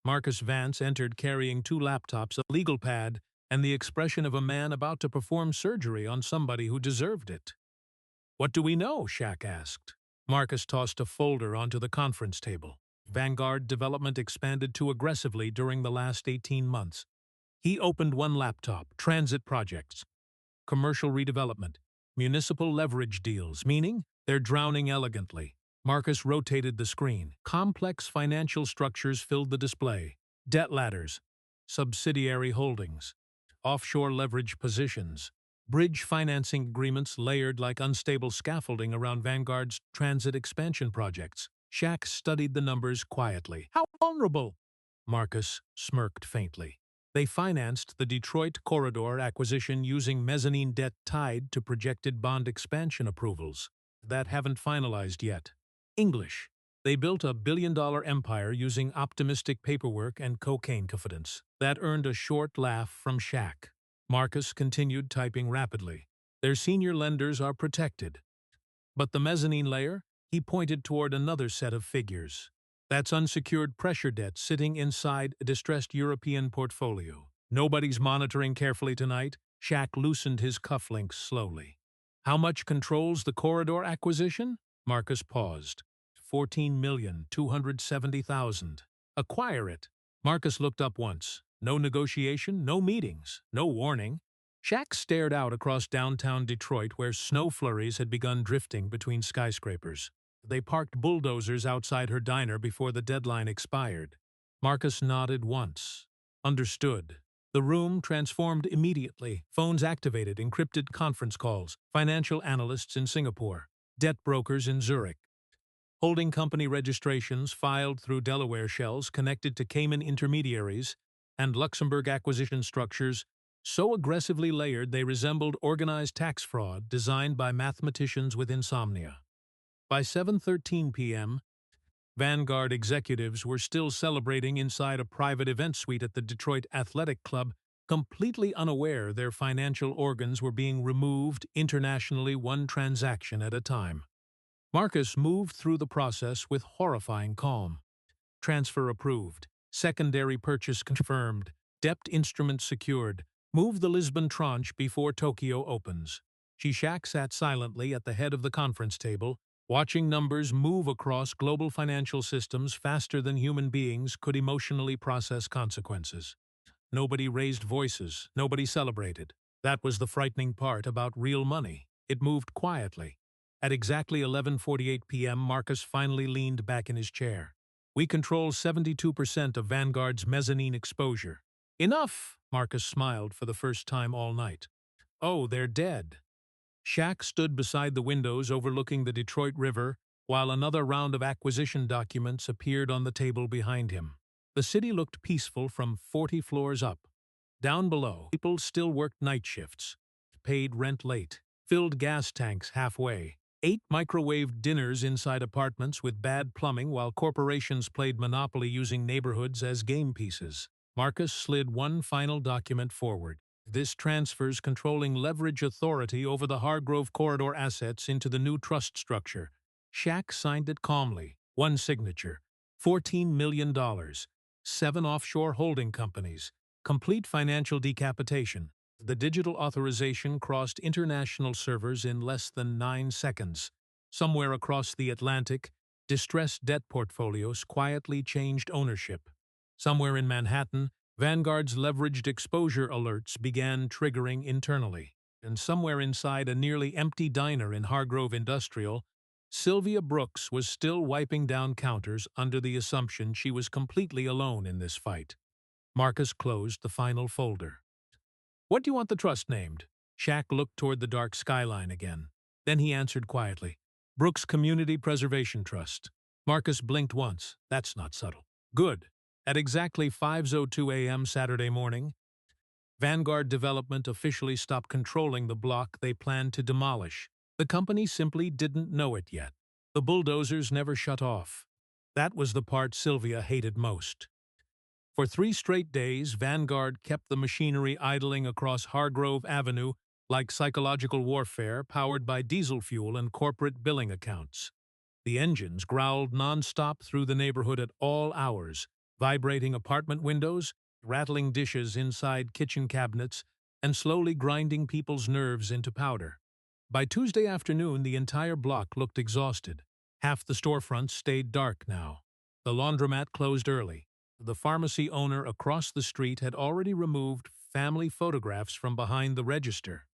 Marcus Vance entered carrying 2 laptops, a legal pad, and the expression of a man about to perform surgery on somebody who deserved it. "What do we know?" Shaq asked. Marcus tossed a folder onto the conference table. Vanguard development expanded too aggressively during the last 18 months. He opened one laptop: transit projects, commercial redevelopment, municipal leverage deals, meaning they're drowning elegantly. Marcus rotated the screen. Complex financial structures filled the display. Debt ladders, subsidiary holdings, offshore leverage positions, bridge financing agreements layered like unstable scaffolding around Vanguard's transit expansion projects. Shaq studied the numbers quietly. "How vulnerable?" Marcus smirked faintly. They financed the Detroit corridor acquisition using mezzanine debt tied to projected bond expansion approvals that haven't finalized yet. English. They built a billion-dollar empire using optimistic paperwork and cocaine confidence. That earned a short laugh from Shaq. Marcus continued typing rapidly. Their senior lenders are protected. But the mezzanine layer? He pointed toward another set of figures. That's unsecured pressure debt sitting inside a distressed European portfolio. Nobody's monitoring carefully tonight. Shaq loosened his cufflinks slowly. How much controls the corridor acquisition? Marcus paused. 14,270,000. Acquire it. Marcus looked up once. No negotiation, no meetings, no warning. Shaq stared out across downtown Detroit where snow flurries had begun drifting between skyscrapers. They parked bulldozers outside her diner before the deadline expired. Marcus nodded once. Understood. The room transformed immediately. Phones activated, encrypted conference calls, financial analysts in Singapore, debt brokers in Zurich. Holding company registrations filed through Delaware shells connected to Cayman intermediaries and Luxembourg acquisition structures so aggressively layered they resembled organized tax fraud designed by mathematicians with insomnia. By 7:13 p.m., Vanguard executives were still celebrating inside a private event suite at the Detroit Athletic Club, completely unaware their financial organs were being removed internationally one transaction at a time. Marcus moved through the process with horrifying calm. Transfer approved. Secondary purchase confirmed. Debt instrument secured. Move the Lisbon tranche before Tokyo opens. Shaq sat silently at the head of the conference table, watching numbers move across global financial systems faster than human beings could emotionally process consequences. Nobody raised voices. Nobody celebrated. That was the frightening part about real money. It moved quietly. At exactly 11:48 p.m., Marcus finally leaned back in his chair. "We control 72% of Vanguard's mezzanine exposure." "Enough!" Marcus smiled for the first time all night. "Oh, they're dead." Shaq stood beside the windows overlooking the Detroit River while another round of acquisition documents appeared on the table behind him. The city looked peaceful from 40 floors up. Down below, people still worked night shifts, paid rent late, filled gas tanks halfway, ate microwave dinners inside apartments with bad plumbing while corporations played Monopoly using neighborhoods as game pieces. Marcus slid one final document forward. This transfers controlling leverage authority over the Hargrove Corridor assets into the new trust structure. Shaq signed it calmly. One signature. $14 million. 7 offshore holding companies. Complete financial decapitation. The digital authorization crossed international servers in less than 9 seconds. Somewhere across the Atlantic, distressed debt portfolios quietly changed ownership. Somewhere in Manhattan, Vanguard's leveraged exposure alerts began triggering internally. And somewhere inside a nearly empty diner in Hargrove Industrial, Sylvia Brooks was still wiping down counters under the assumption she was completely alone in this fight. Marcus closed the final folder. "What do you want the trust named?" Shaq looked toward the dark skyline again. Then he answered quietly, "Brooks Community Preservation Trust." Marcus blinked once. That's not subtle. "Good." At exactly 5:02 a.m. Saturday morning, Vanguard Development officially stopped controlling the block they planned to demolish. The company simply didn't know it yet. The bulldozers never shut off. That was the part Sylvia hated most. For 3 straight days, Vanguard kept the machinery idling across Hargrove Avenue like psychological warfare powered by diesel fuel and corporate billing accounts. The engines growled nonstop through the neighborhood at all hours, vibrating apartment windows, rattling dishes inside kitchen cabinets, and slowly grinding people's nerves into powder. By Tuesday afternoon, the entire block looked exhausted. Half the storefronts stayed dark now. The laundromat closed early. The pharmacy owner across the street had already removed family photographs from behind the register.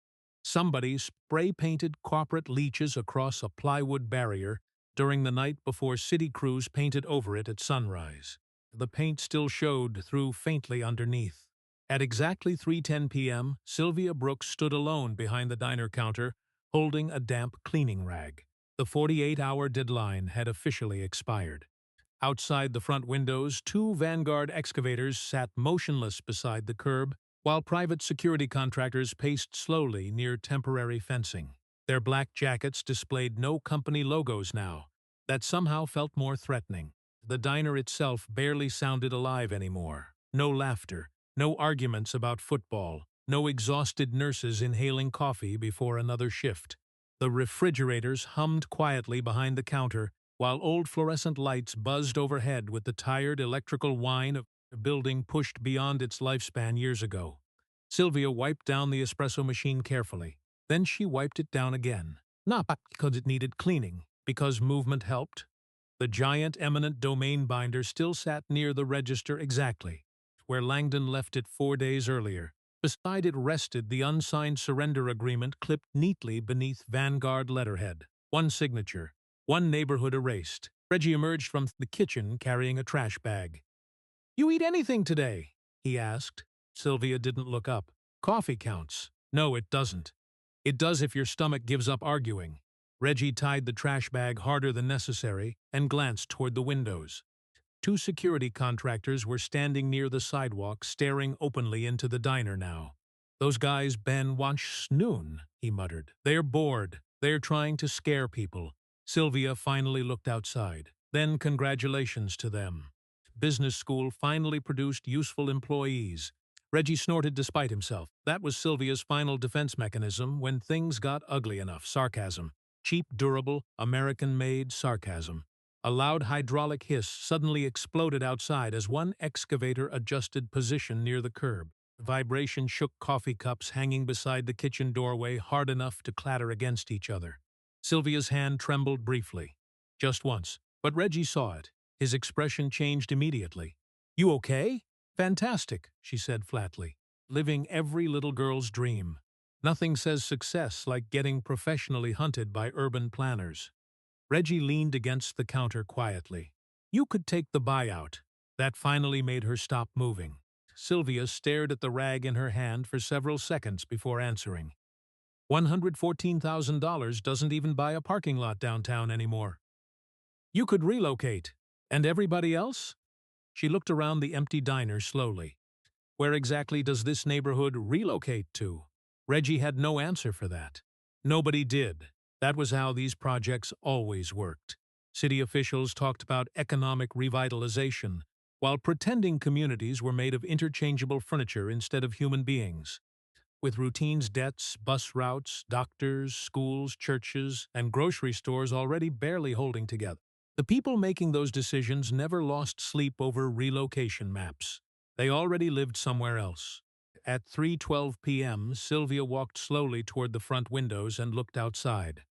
Somebody spray-painted corporate leeches across a plywood barrier during the night before city crews painted over it at sunrise. The paint still showed through faintly underneath. At exactly 3:10 p.m., Sylvia Brooks stood alone behind the diner counter, holding a damp cleaning rag. The 48-hour deadline had officially expired. Outside the front windows, two Vanguard excavators sat motionless beside the curb, while private security contractors paced slowly near temporary fencing. Their black jackets displayed no company logos now. That somehow felt more threatening. The diner itself barely sounded alive anymore. No laughter, no arguments about football, no exhausted nurses inhaling coffee before another shift. The refrigerators hummed quietly behind the counter, while old fluorescent lights buzzed overhead with the tired electrical whine of a building pushed beyond its lifespan years ago. Sylvia wiped down the espresso machine carefully. Then she wiped it down again. Not because it needed cleaning, because movement helped. The giant eminent domain binder still sat near the register exactly where Langdon left it 4 days earlier. Beside it rested the unsigned surrender agreement clipped neatly beneath Vanguard letterhead. One signature, one neighborhood erased. Reggie emerged from the kitchen carrying a trash bag. "You eat anything today?" he asked. Sylvia didn't look up. "Coffee counts." "No, it doesn't." "It does if your stomach gives up arguing." Reggie tied the trash bag harder than necessary and glanced toward the windows. Two security contractors were standing near the sidewalk, staring openly into the diner now. "Those guys Ben watch noon," he muttered. "They're bored. They're trying to scare people." Sylvia finally looked outside. Then congratulations to them. Business school finally produced useful employees. Reggie snorted despite himself. That was Sylvia's final defense mechanism when things got ugly enough. Sarcasm. Cheap, durable, American-made sarcasm. A loud hydraulic hiss suddenly exploded outside as one excavator adjusted position near the curb. The vibration shook coffee cups hanging beside the kitchen doorway hard enough to clatter against each other. Sylvia's hand trembled briefly. Just once. But Reggie saw it. His expression changed immediately. "You okay?" "Fantastic," she said flatly. "Living every little girl's dream. Nothing says success like getting professionally hunted by urban planners." Reggie leaned against the counter quietly. "You could take the buyout." That finally made her stop moving. Sylvia stared at the rag in her hand for several seconds before answering. $114,000 doesn't even buy a parking lot downtown anymore. "You could relocate. And everybody else?" She looked around the empty diner slowly. "Where exactly does this neighborhood relocate to?" Reggie had no answer for that. Nobody did. That was how these projects always worked. City officials talked about economic revitalization, while pretending communities were made of interchangeable furniture instead of human beings. With routines, debts, bus routes, doctors, schools, churches, and grocery stores already barely holding together. The people making those decisions never lost sleep over relocation maps. They already lived somewhere else. At 3:12 p.m., Sylvia walked slowly toward the front windows and looked outside.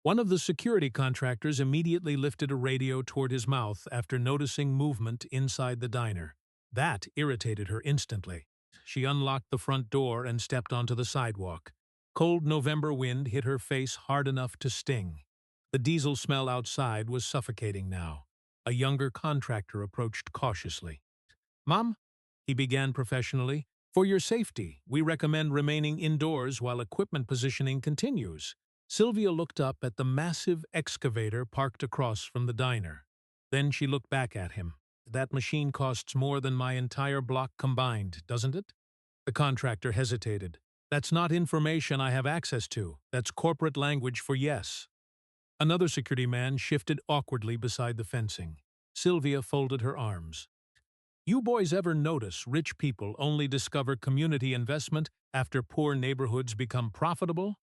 One of the security contractors immediately lifted a radio toward his mouth after noticing movement inside the diner. That irritated her instantly. She unlocked the front door and stepped onto the sidewalk. Cold November wind hit her face hard enough to sting. The diesel smell outside was suffocating now. A younger contractor approached cautiously. "Mom," he began professionally, "for your safety, we recommend remaining indoors while equipment positioning continues." Sylvia looked up at the massive excavator parked across from the diner. Then she looked back at him. "That machine costs more than my entire block combined, doesn't it?" The contractor hesitated. "That's not information I have access to. That's corporate language for yes." Another security man shifted awkwardly beside the fencing. Sylvia folded her arms. "You boys ever notice rich people only discover community investment after poor neighborhoods become profitable?"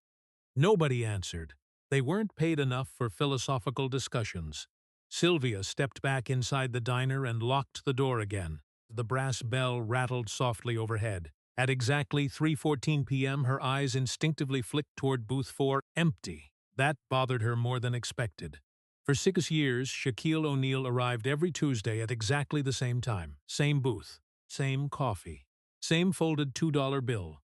Nobody answered. They weren't paid enough for philosophical discussions. Sylvia stepped back inside the diner and locked the door again. The brass bell rattled softly overhead. At exactly 3:14 p.m., her eyes instinctively flicked toward booth 4, empty. That bothered her more than expected. For 6 years, Shaquille O'Neal arrived every Tuesday at exactly the same time. Same booth, same coffee, same folded $2 bill.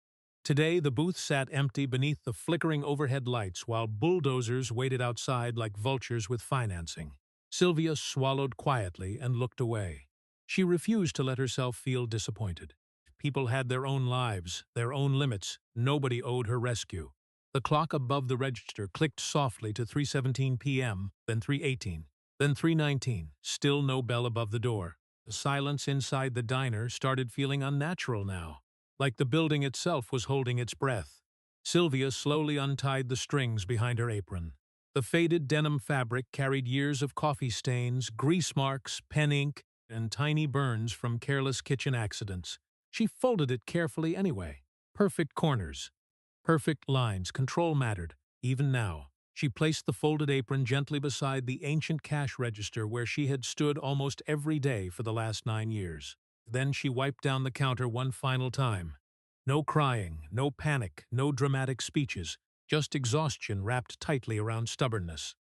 Today, the booth sat empty beneath the flickering overhead lights while bulldozers waited outside like vultures with financing. Sylvia swallowed quietly and looked away. She refused to let herself feel disappointed. People had their own lives, their own limits. Nobody owed her rescue. The clock above the register clicked softly to 3:17 p.m., then 3:18, then 3:19. Still no bell above the door. The silence inside the diner started feeling unnatural now, like the building itself was holding its breath. Sylvia slowly untied the strings behind her apron. The faded denim fabric carried years of coffee stains, grease marks, pen ink, and tiny burns from careless kitchen accidents. She folded it carefully anyway. Perfect corners, perfect lines. Control mattered, even now. She placed the folded apron gently beside the ancient cash register where she had stood almost every day for the last 9 years. Then she wiped down the counter one final time. No crying, no panic, no dramatic speeches, just exhaustion wrapped tightly around stubbornness.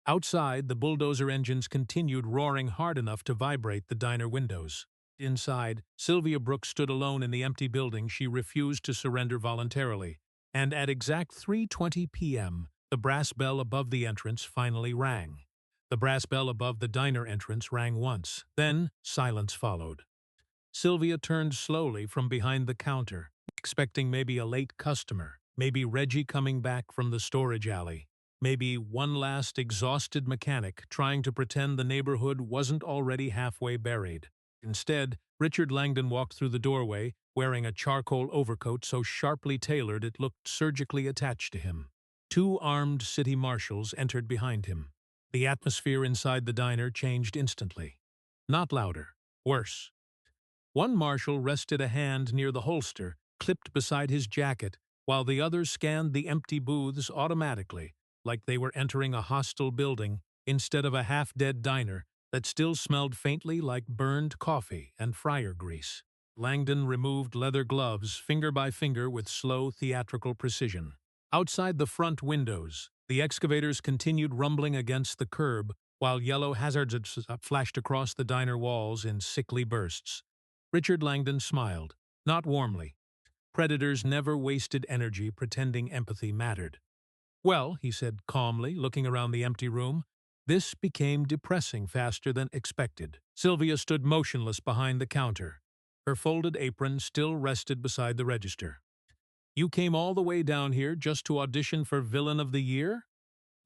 Outside, the bulldozer engines continued roaring hard enough to vibrate the diner windows. Inside, Sylvia Brooks stood alone in the empty building. She refused to surrender voluntarily. And at exact 3:20 p.m., the brass bell above the entrance finally rang. The brass bell above the diner entrance rang once. Then, silence followed. Sylvia turned slowly from behind the counter, expecting maybe a late customer, maybe Reggie coming back from the storage alley, maybe one last exhausted mechanic trying to pretend the neighborhood wasn't already halfway buried. Instead, Richard Langdon walked through the doorway, wearing a charcoal overcoat so sharply tailored it looked surgically attached to him. Two armed city marshals entered behind him. The atmosphere inside the diner changed instantly. Not louder, worse. One marshal rested a hand near the holster, clipped beside his jacket, while the other scanned the empty booths automatically, like they were entering a hostile building instead of a half-dead diner that still smelled faintly like burned coffee and fryer grease. Langdon removed leather gloves finger by finger with slow, theatrical precision. Outside the front windows, the excavators continued rumbling against the curb, while yellow hazards flashed across the diner walls in sickly bursts. Richard Langdon smiled, not warmly. Predators never wasted energy pretending empathy mattered. "Well," he said calmly, looking around the empty room, "this became depressing faster than expected." Sylvia stood motionless behind the counter. Her folded apron still rested beside the register. "You came all the way down here just to audition for Villain of the Year?"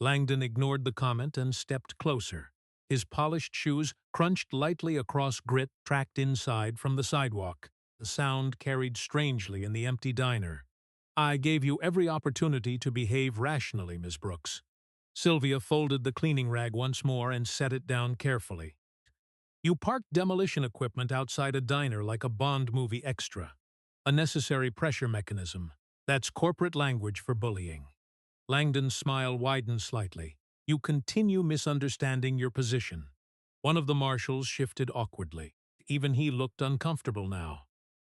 Langdon ignored the comment and stepped closer. His polished shoes crunched lightly across grit tracked inside from the sidewalk. The sound carried strangely in the empty diner. "I gave you every opportunity to behave rationally, Miss Brooks." Sylvia folded the cleaning rag once more and set it down carefully. "You parked demolition equipment outside a diner like a Bond movie extra. A necessary pressure mechanism. That's corporate language for bullying." Langdon's smile widened slightly. "You continue misunderstanding your position." One of the marshals shifted awkwardly. Even he looked uncomfortable now.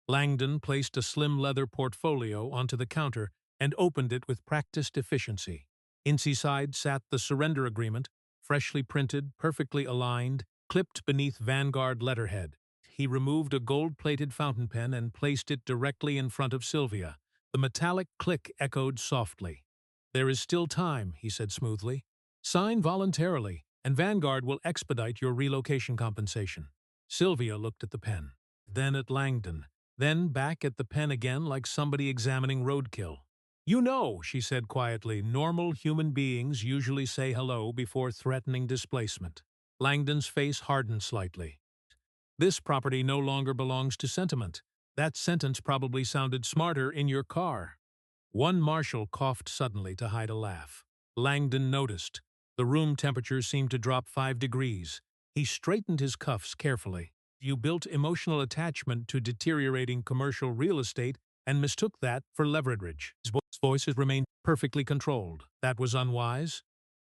Langdon placed a slim leather portfolio onto the counter and opened it with practiced efficiency. Inside sat the surrender agreement, freshly printed, perfectly aligned, clipped beneath Vanguard letterhead. He removed a gold-plated fountain pen and placed it directly in front of Sylvia. The metallic click echoed softly. "There is still time," he said smoothly. "Sign voluntarily, and Vanguard will expedite your relocation compensation." Sylvia looked at the pen, then at Langdon, then back at the pen again like somebody examining roadkill. "You know," she said quietly, "normal human beings usually say hello before threatening displacement." Langdon's face hardened slightly. "This property no longer belongs to sentiment. That sentence probably sounded smarter in your car." One marshal coughed suddenly to hide a laugh. Langdon noticed. The room temperature seemed to drop 5 degrees. He straightened his cuffs carefully. "You built emotional attachment to deteriorating commercial real estate and mistook that for leverage." His voices remained perfectly controlled. "That was unwise?"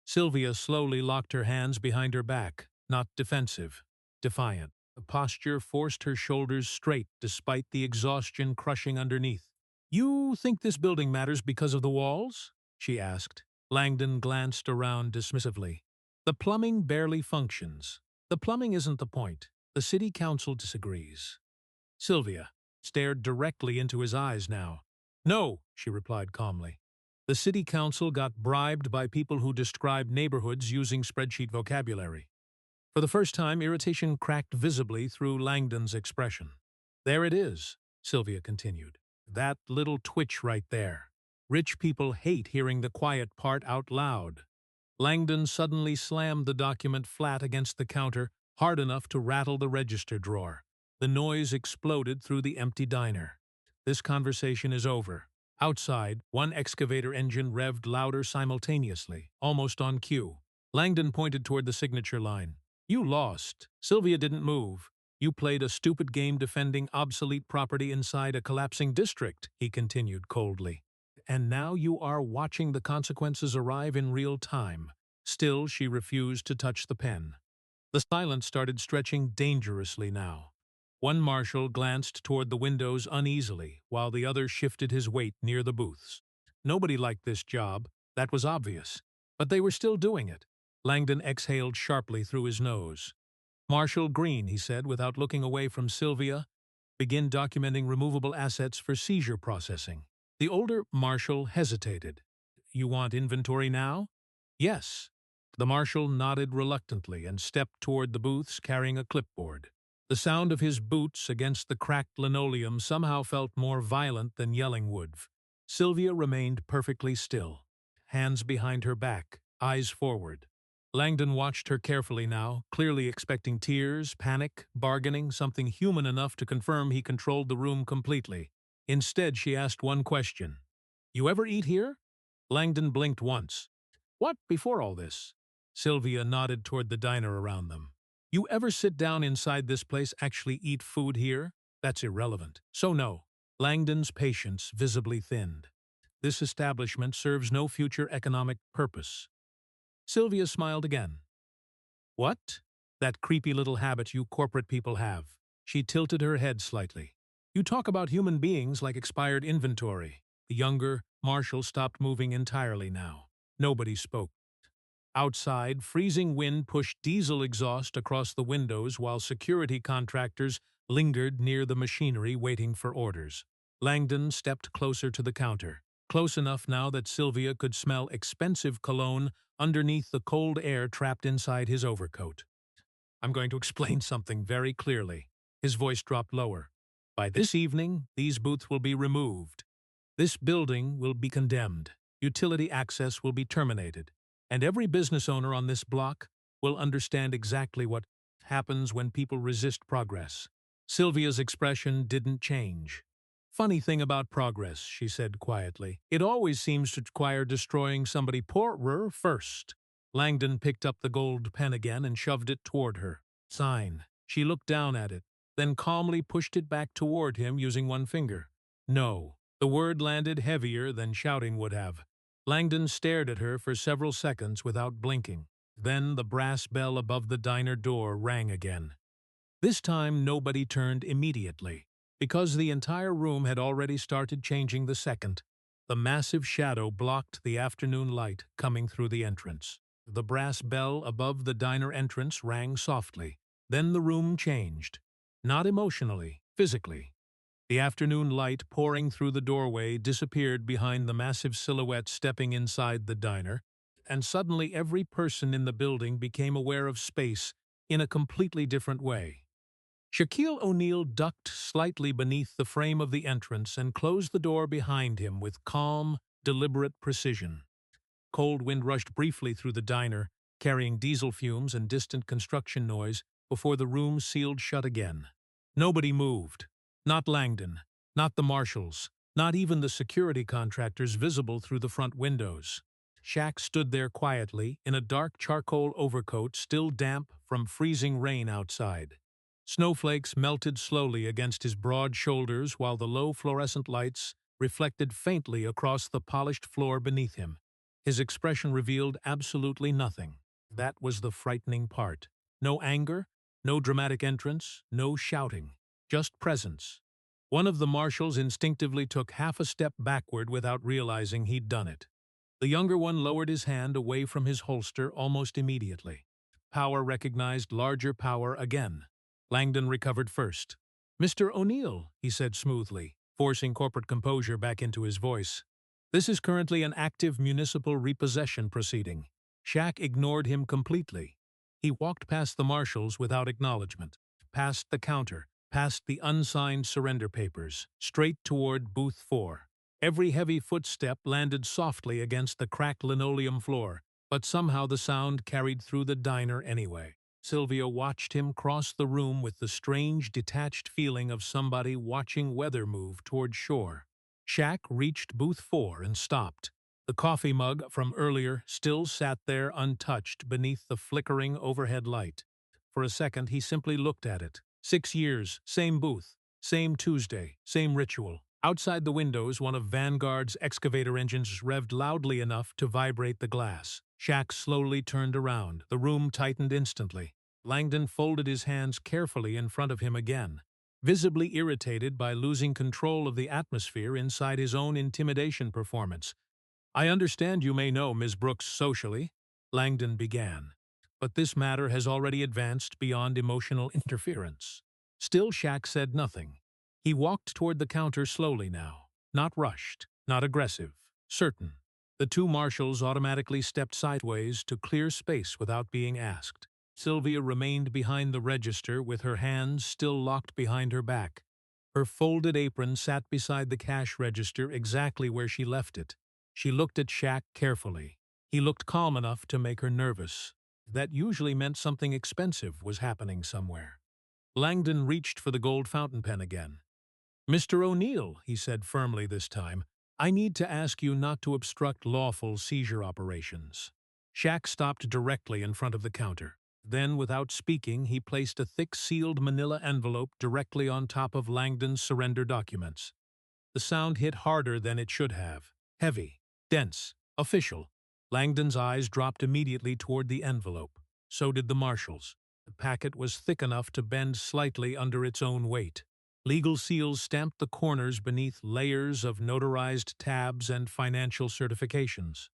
Sylvia slowly locked her hands behind her back. not defensive, defiant. The posture forced her shoulders straight despite the exhaustion crushing underneath. "You think this building matters because of the walls?" she asked. Langdon glanced around dismissively. "The plumbing barely functions. The plumbing isn't the point. The city council disagrees." Sylvia stared directly into his eyes now. "No," she replied calmly. "The city council got bribed by people who describe neighborhoods using spreadsheet vocabulary." For the first time, irritation cracked visibly through Langdon's expression. "There it is," Sylvia continued. "That little twitch right there. Rich people hate hearing the quiet part out loud." Langdon suddenly slammed the document flat against the counter, hard enough to rattle the register drawer. The noise exploded through the empty diner. "This conversation is over." Outside, one excavator engine revved louder simultaneously, almost on cue. Langdon pointed toward the signature line. "You lost." Sylvia didn't move. "You played a stupid game defending obsolete property inside a collapsing district," he continued coldly. "And now you are watching the consequences arrive in real time." Still, she refused to touch the pen. The silence started stretching dangerously now. One marshal glanced toward the windows uneasily, while the other shifted his weight near the booths. Nobody liked this job, that was obvious. But they were still doing it. Langdon exhaled sharply through his nose. "Marshal Green," he said without looking away from Sylvia, "begin documenting removable assets for seizure processing." The older marshal hesitated. "You want inventory now?" "Yes." The marshal nodded reluctantly and stepped toward the booths carrying a clipboard. The sound of his boots against the cracked linoleum somehow felt more violent than yelling would. Sylvia remained perfectly still, hands behind her back, eyes forward. Langdon watched her carefully now, clearly expecting tears, panic, bargaining, something human enough to confirm he controlled the room completely. Instead, she asked one question. "You ever eat here?" Langdon blinked once. "What, before all this?" Sylvia nodded toward the diner around them. "You ever sit down inside this place, actually eat food here?" "That's irrelevant." "So no." Langdon's patience visibly thinned. "This establishment serves no future economic purpose." Sylvia smiled again. "What?" "That creepy little habit you corporate people have." She tilted her head slightly. "You talk about human beings like expired inventory." The younger marshal stopped moving entirely now. Nobody spoke. Outside, freezing wind pushed diesel exhaust across the windows while security contractors lingered near the machinery waiting for orders. Langdon stepped closer to the counter, close enough now that Sylvia could smell expensive cologne underneath the cold air trapped inside his overcoat. "I'm going to explain something very clearly." His voice dropped lower. "By this evening, these booths will be removed. This building will be condemned. Utility access will be terminated. And every business owner on this block will understand exactly what happens when people resist progress." Sylvia's expression didn't change. "Funny thing about progress," she said quietly. "It always seems to require destroying somebody poorer first." Langdon picked up the gold pen again and shoved it toward her. "Sign." She looked down at it, then calmly pushed it back toward him using one finger. "No." The word landed heavier than shouting would have. Langdon stared at her for several seconds without blinking. Then the brass bell above the diner door rang again. This time nobody turned immediately, because the entire room had already started changing the second. The massive shadow blocked the afternoon light coming through the entrance. The brass bell above the diner entrance rang softly. Then the room changed. Not emotionally, physically. The afternoon light pouring through the doorway disappeared behind the massive silhouette stepping inside the diner, and suddenly every person in the building became aware of space in a completely different way. Shaquille O'Neal ducked slightly beneath the frame of the entrance and closed the door behind him with calm, deliberate precision. Cold wind rushed briefly through the diner, carrying diesel fumes and distant construction noise before the room sealed shut again. Nobody moved. Not Langdon, not the marshals, not even the security contractors visible through the front windows. Shaq stood there quietly, in a dark charcoal overcoat still damp from freezing rain outside. Snowflakes melted slowly against his broad shoulders while the low fluorescent lights reflected faintly across the polished floor beneath him. His expression revealed absolutely nothing. That was the frightening part. No anger, no dramatic entrance, no shouting, just presence. One of the marshals instinctively took half a step backward without realizing he'd done it. The younger one lowered his hand away from his holster almost immediately. Power recognized larger power again. Langdon recovered first. "Mr. O'Neal," he said smoothly, forcing corporate composure back into his voice. "This is currently an active municipal repossession proceeding." Shaq ignored him completely. He walked past the marshals without acknowledgement, past the counter, past the unsigned surrender papers, straight toward booth 4. Every heavy footstep landed softly against the cracked linoleum floor, but somehow the sound carried through the diner anyway. Sylvia watched him cross the room with the strange, detached feeling of somebody watching weather move toward shore. Shaq reached booth 4 and stopped. The coffee mug from earlier still sat there untouched beneath the flickering overhead light. For a second he simply looked at it. 6 years, same booth, same Tuesday, same ritual. Outside the windows, one of Vanguard's excavator engines revved loudly enough to vibrate the glass. Shaq slowly turned around. The room tightened instantly. Langdon folded his hands carefully in front of him again, visibly irritated by losing control of the atmosphere inside his own intimidation performance. "I understand you may know Ms. Brooks socially," Langdon began, "but this matter has already advanced beyond emotional interference." Still Shaq said nothing. He walked toward the counter slowly now, not rushed, not aggressive, certain. The two marshals automatically stepped sideways to clear space without being asked. Sylvia remained behind the register with her hands still locked behind her back. Her folded apron sat beside the cash register exactly where she left it. She looked at Shaq carefully. He looked calm enough to make her nervous. That usually meant something expensive was happening somewhere. Langdon reached for the gold fountain pen again. "Mr. O'Neal," he said firmly this time, "I need to ask you not to obstruct lawful seizure operations." Shaq stopped directly in front of the counter. Then, without speaking, he placed a thick sealed manila envelope directly on top of Langdon's surrender documents. The sound hit harder than it should have. Heavy, dense, official. Langdon's eyes dropped immediately toward the envelope. So did the marshal's. The packet was thick enough to bend slightly under its own weight. Legal seals stamped the corners beneath layers of notarized tabs and financial certifications.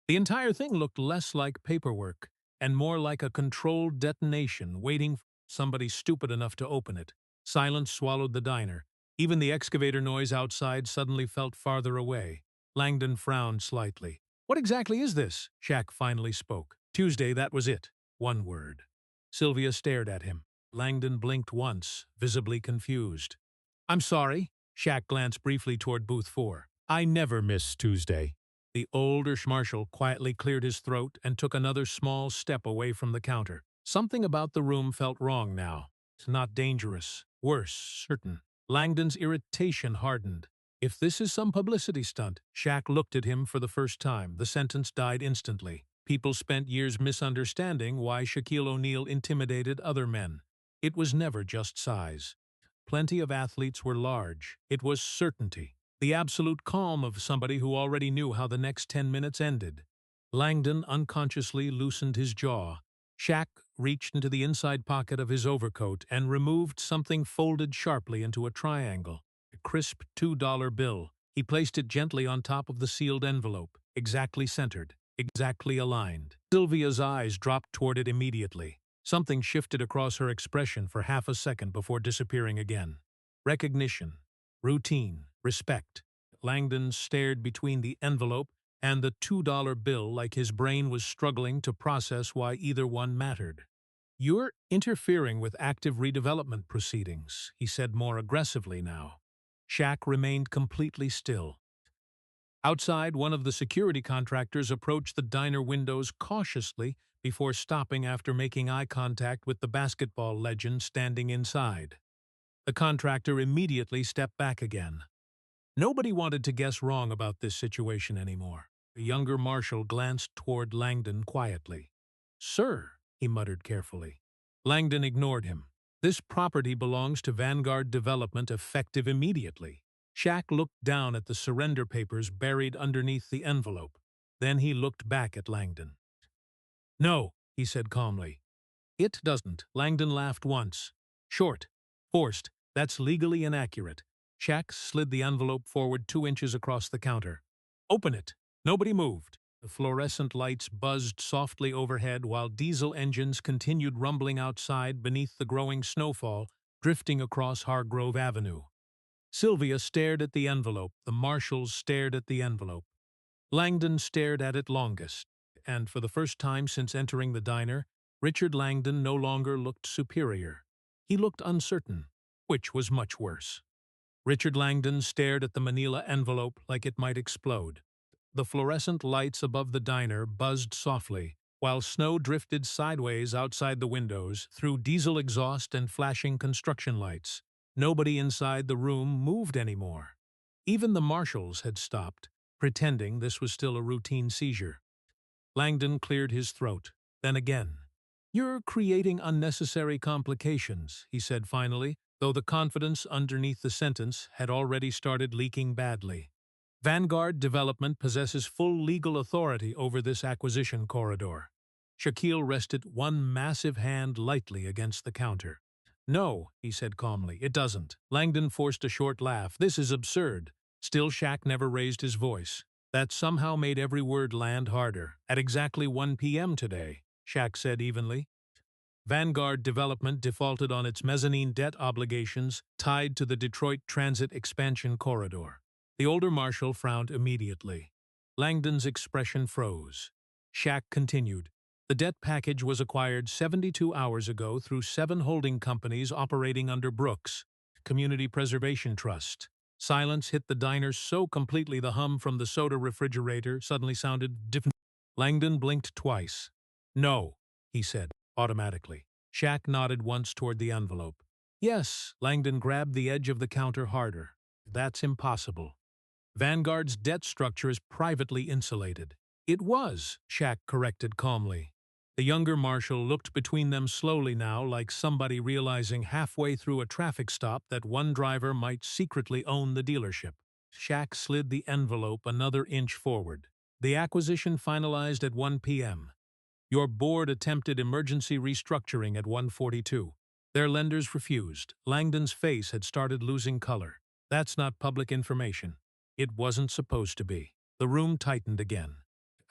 The entire thing looked less like paperwork and more like a controlled detonation waiting for somebody stupid enough to open it. Silence swallowed the diner. Even the excavator noise outside suddenly felt farther away. Langdon frowned slightly. "What exactly is this?" Shaq finally spoke. "Tuesday, that was it. One word." Sylvia stared at him. Langdon blinked once, visibly confused. "I'm sorry." Shaq glanced briefly toward booth 4. "I never miss Tuesday." The older marshal quietly cleared his throat and took another small step away from the counter. Something about the room felt wrong now. Not dangerous. Worse, certain. Langdon's irritation hardened. "If this is some publicity stunt," Shaq looked at him for the first time. The sentence died instantly. People spent years misunderstanding why Shaquille O'Neal intimidated other men. It was never just size. Plenty of athletes were large. It was certainty. The absolute calm of somebody who already knew how the next 10 minutes ended. Langdon unconsciously loosened his jaw. Shaq reached into the inside pocket of his overcoat and removed something folded sharply into a triangle. A crisp $2 bill. He placed it gently on top of the sealed envelope, exactly centered, exactly aligned. Sylvia's eyes dropped toward it immediately. Something shifted across her expression for half a second before disappearing again. Recognition, routine, respect. Langdon stared between the envelope and the $2 bill like his brain was struggling to process why either one mattered. "You're interfering with active redevelopment proceedings," he said more aggressively now. Shaq remained completely still. Outside, one of the security contractors approached the diner windows cautiously before stopping after making eye contact with the basketball legend standing inside. The contractor immediately stepped back again. Nobody wanted to guess wrong about this situation anymore. The younger marshal glanced toward Langdon quietly. "Sir," he muttered carefully. Langdon ignored him. "This property belongs to Vanguard Development effective immediately." Shaq looked down at the surrender papers buried underneath the envelope. Then he looked back at Langdon. "No," he said calmly. It doesn't. Langdon laughed once. Short. Forced. That's legally inaccurate. Shaq slid the envelope forward 2 inches across the counter. Open it. Nobody moved. The fluorescent lights buzzed softly overhead while diesel engines continued rumbling outside beneath the growing snowfall, drifting across Hargrove Avenue. Sylvia stared at the envelope. The marshals stared at the envelope. Langdon stared at it longest, and for the first time since entering the diner, Richard Langdon no longer looked superior. He looked uncertain, which was much worse. Richard Langdon stared at the manila envelope like it might explode. The fluorescent lights above the diner buzzed softly, while snow drifted sideways outside the windows through diesel exhaust and flashing construction lights. Nobody inside the room moved anymore. Even the marshals had stopped, pretending this was still a routine seizure. Langdon cleared his throat. Then again. "You're creating unnecessary complications," he said finally, though the confidence underneath the sentence had already started leaking badly. "Vanguard Development possesses full legal authority over this acquisition corridor." Shaquille rested one massive hand lightly against the counter. "No," he said calmly, "it doesn't." Langdon forced a short laugh. "This is absurd." Still Shaq never raised his voice. That somehow made every word land harder. "At exactly 1 p.m. today," Shaq said evenly, "Vanguard Development defaulted on its mezzanine debt obligations tied to the Detroit Transit Expansion Corridor." The older marshal frowned immediately. Langdon's expression froze. Shaq continued. "The debt package was acquired 72 hours ago through 7 holding companies operating under Brooks Community Preservation Trust." Silence hit the diner so completely the hum from the soda refrigerator suddenly sounded different. Langdon blinked twice. "No," he said, automatically. Shaq nodded once toward the envelope. "Yes." Langdon grabbed the edge of the counter harder. "That's impossible. Vanguard's debt structure is privately insulated." "It was," Shaq corrected calmly. The younger marshal looked between them slowly now, like somebody realizing halfway through a traffic stop that one driver might secretly own the dealership. Shaq slid the envelope another inch forward. "The acquisition finalized at 1 p.m. Your board attempted emergency restructuring at 1:42. Their lenders refused." Langdon's face had started losing color. "That's not public information." "It wasn't supposed to be." The room tightened again.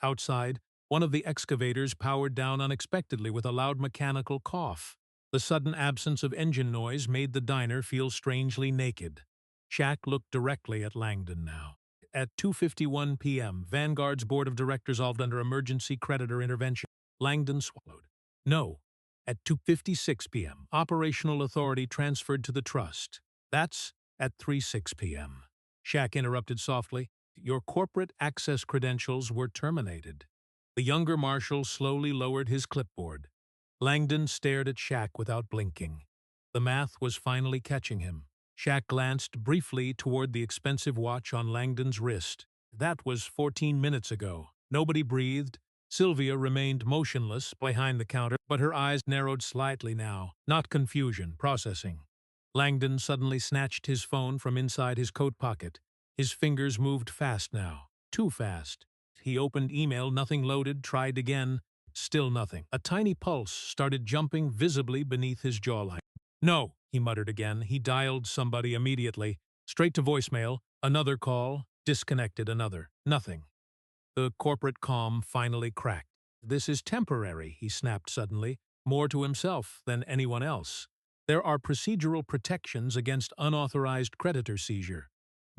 Outside, one of the excavators powered down unexpectedly with a loud mechanical cough. The sudden absence of engine noise made the diner feel strangely naked. Shaq looked directly at Langdon now. "At 2:51 p.m., Vanguard's board of directors resolved under emergency creditor intervention." Langdon swallowed. "No. At 2:56 p.m., operational authority transferred to the trust." "That's at 3:06 p.m." Shaq interrupted softly. "Your corporate access credentials were terminated." The younger marshal slowly lowered his clipboard. Langdon stared at Shaq without blinking. The math was finally catching him. Shaq glanced briefly toward the expensive watch on Langdon's wrist. That was 14 minutes ago. Nobody breathed. Sylvia remained motionless behind the counter, but her eyes narrowed slightly now. Not confusion, processing. Langdon suddenly snatched his phone from inside his coat pocket. His fingers moved fast now. Too fast. He opened email, nothing loaded, tried again. Still nothing. A tiny pulse started jumping visibly beneath his jawline. "No," he muttered again. He dialed somebody immediately. Straight to voicemail. Another call. Disconnected another. Nothing. The corporate calm finally cracked. "This is temporary," he snapped suddenly, more to himself than anyone else. "There are procedural protections against unauthorized creditor seizure."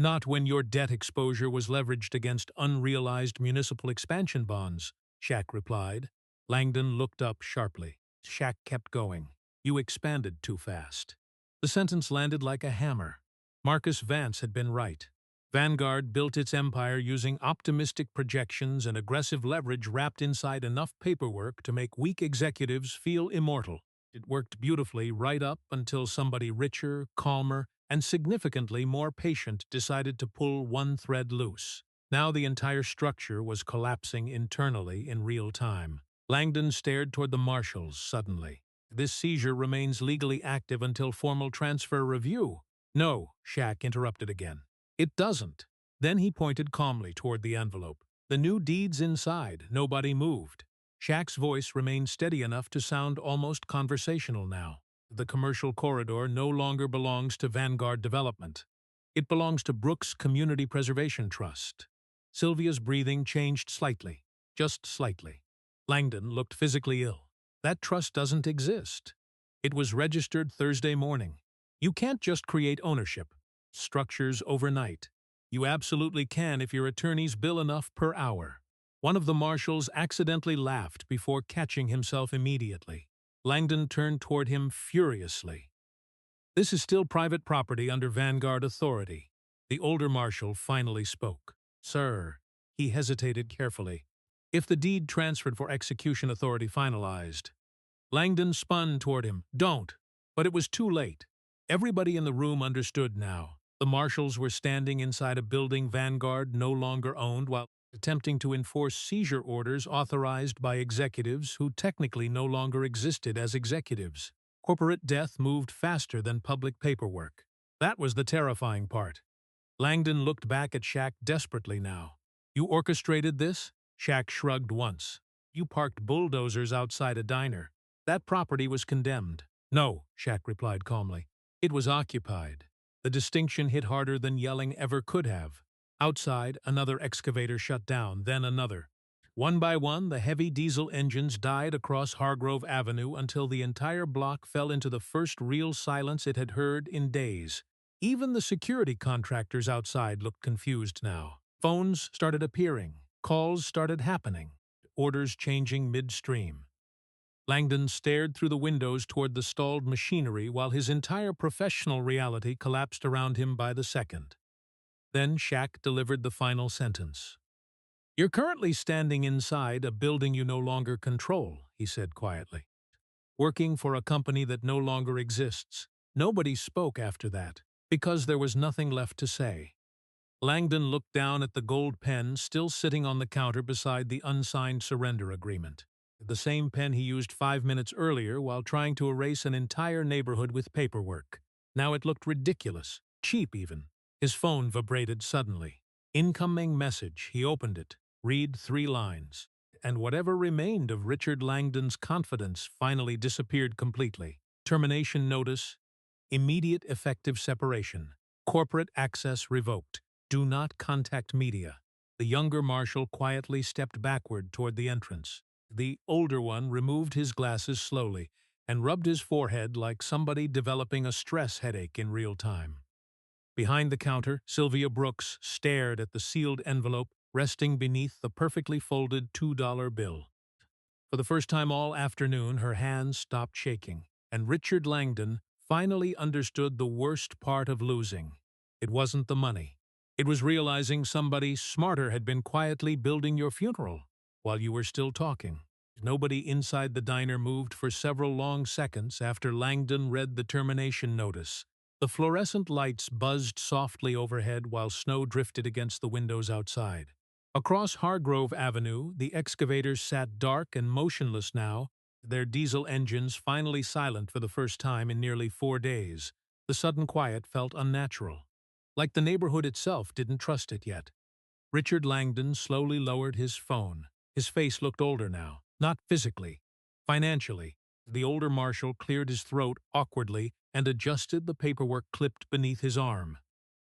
"Not when your debt exposure was leveraged against unrealized municipal expansion bonds," Shaq replied. Langdon looked up sharply. Shaq kept going. "You expanded too fast." The sentence landed like a hammer. Marcus Vance had been right. Vanguard built its empire using optimistic projections and aggressive leverage wrapped inside enough paperwork to make weak executives feel immortal. It worked beautifully right up until somebody richer, calmer, and significantly more patient decided to pull one thread loose. Now the entire structure was collapsing internally in real time. Langdon stared toward the marshals suddenly. "This seizure remains legally active until formal transfer review." "No," Shaq interrupted again. "It doesn't." Then he pointed calmly toward the envelope. "The new deed's inside. Nobody moved." Shaq's voice remained steady enough to sound almost conversational now. The commercial corridor no longer belongs to Vanguard Development. It belongs to Brooks Community Preservation Trust. Sylvia's breathing changed slightly, just slightly. Langdon looked physically ill. That trust doesn't exist. It was registered Thursday morning. You can't just create ownership structures overnight. You absolutely can if your attorneys bill enough per hour. One of the marshals accidentally laughed before catching himself immediately. Langdon turned toward him furiously. This is still private property under Vanguard authority. The older marshal finally spoke. Sir, he hesitated carefully. If the deed transferred for execution authority finalized. Langdon spun toward him. Don't. But it was too late. Everybody in the room understood now. The marshals were standing inside a building Vanguard no longer owned while attempting to enforce seizure orders authorized by executives who technically no longer existed as executives. Corporate death moved faster than public paperwork. That was the terrifying part. Langdon looked back at Shaq desperately now. You orchestrated this? Shaq shrugged once. You parked bulldozers outside a diner. That property was condemned. No, Shaq replied calmly. It was occupied. The distinction hit harder than yelling ever could have. Outside, another excavator shut down, then another. One by one, the heavy diesel engines died across Hargrove Avenue until the entire block fell into the first real silence it had heard in days. Even the security contractors outside looked confused now. Phones started appearing. Calls started happening. Orders changing midstream. Langdon stared through the windows toward the stalled machinery while his entire professional reality collapsed around him by the second. Then Shaq delivered the final sentence. You're currently standing inside a building you no longer control, he said quietly. Working for a company that no longer exists. Nobody spoke after that, because there was nothing left to say. Langdon looked down at the gold pen still sitting on the counter beside the unsigned surrender agreement. The same pen he used 5 minutes earlier while trying to erase an entire neighborhood with paperwork. Now it looked ridiculous, cheap even. His phone vibrated suddenly. Incoming message. He opened it. Read 3 lines. And whatever remained of Richard Langdon's confidence finally disappeared completely. Termination notice. Immediate effective separation. Corporate access revoked. Do not contact media. The younger marshal quietly stepped backward toward the entrance. The older one removed his glasses slowly and rubbed his forehead like somebody developing a stress headache in real time. Behind the counter, Sylvia Brooks stared at the sealed envelope resting beneath the perfectly folded $2 bill. For the first time all afternoon, her hands stopped shaking, and Richard Langdon finally understood the worst part of losing. It wasn't the money. It was realizing somebody smarter had been quietly building your funeral while you were still talking. Nobody inside the diner moved for several long seconds after Langdon read the termination notice. The fluorescent lights buzzed softly overhead while snow drifted against the windows outside. Across Hargrove Avenue, the excavators sat dark and motionless now, their diesel engines finally silent for the first time in nearly 4 days. The sudden quiet felt unnatural, like the neighborhood itself didn't trust it yet. Richard Langdon slowly lowered his phone. His face looked older now, not physically, financially. The older marshal cleared his throat awkwardly and adjusted the paperwork clipped beneath his arm.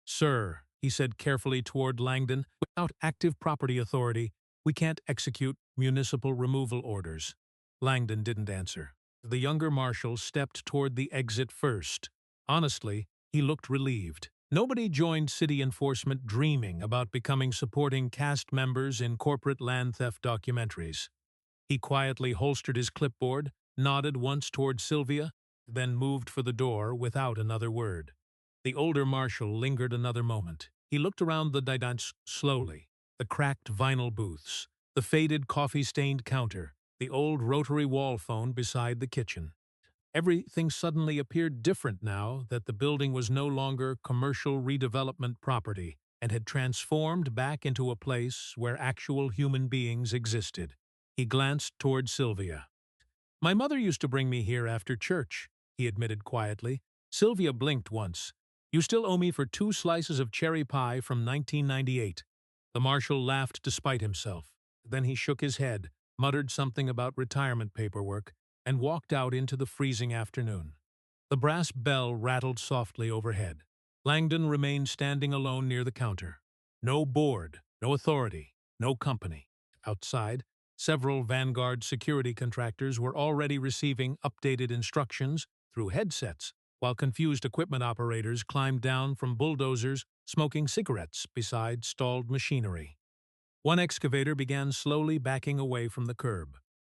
Sir, he said carefully toward Langdon, without active property authority, we can't execute municipal removal orders. Langdon didn't answer. The younger marshal stepped toward the exit first. Honestly, he looked relieved. Nobody joined city enforcement dreaming about becoming supporting cast members in corporate land theft documentaries. He quietly holstered his clipboard, nodded once toward Sylvia, then moved for the door without another word. The older marshal lingered another moment. He looked around the didance slowly. The cracked vinyl booths, the faded coffee-stained counter, the old rotary wall phone beside the kitchen. Everything suddenly appeared different now that the building was no longer commercial redevelopment property and had transformed back into a place where actual human beings existed. He glanced toward Sylvia. My mother used to bring me here after church, he admitted quietly. Sylvia blinked once. You still owe me for 2 slices of cherry pie from 1998. The marshal laughed despite himself. Then he shook his head. muttered something about retirement paperwork, and walked out into the freezing afternoon. The brass bell rattled softly overhead. Langdon remained standing alone near the counter. No board, no authority, no company. Outside, several Vanguard security contractors were already receiving updated instructions through headsets, while confused equipment operators climbed down from bulldozers, smoking cigarettes beside stalled machinery. One excavator began slowly backing away from the curb.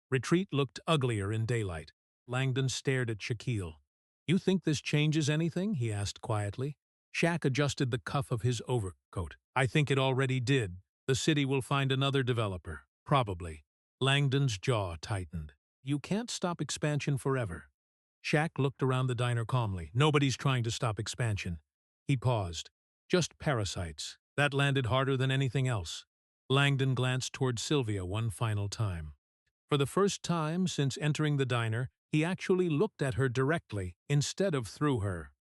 Retreat looked uglier in daylight. Langdon stared at Shaquille. "You think this changes anything?" he asked quietly. Shaq adjusted the cuff of his overcoat. "I think it already did. The city will find another developer. Probably." Langdon's jaw tightened. "You can't stop expansion forever." Shaq looked around the diner calmly. "Nobody's trying to stop expansion." He paused. "Just parasites." That landed harder than anything else. Langdon glanced toward Sylvia one final time. For the first time since entering the diner, he actually looked at her directly instead of through her.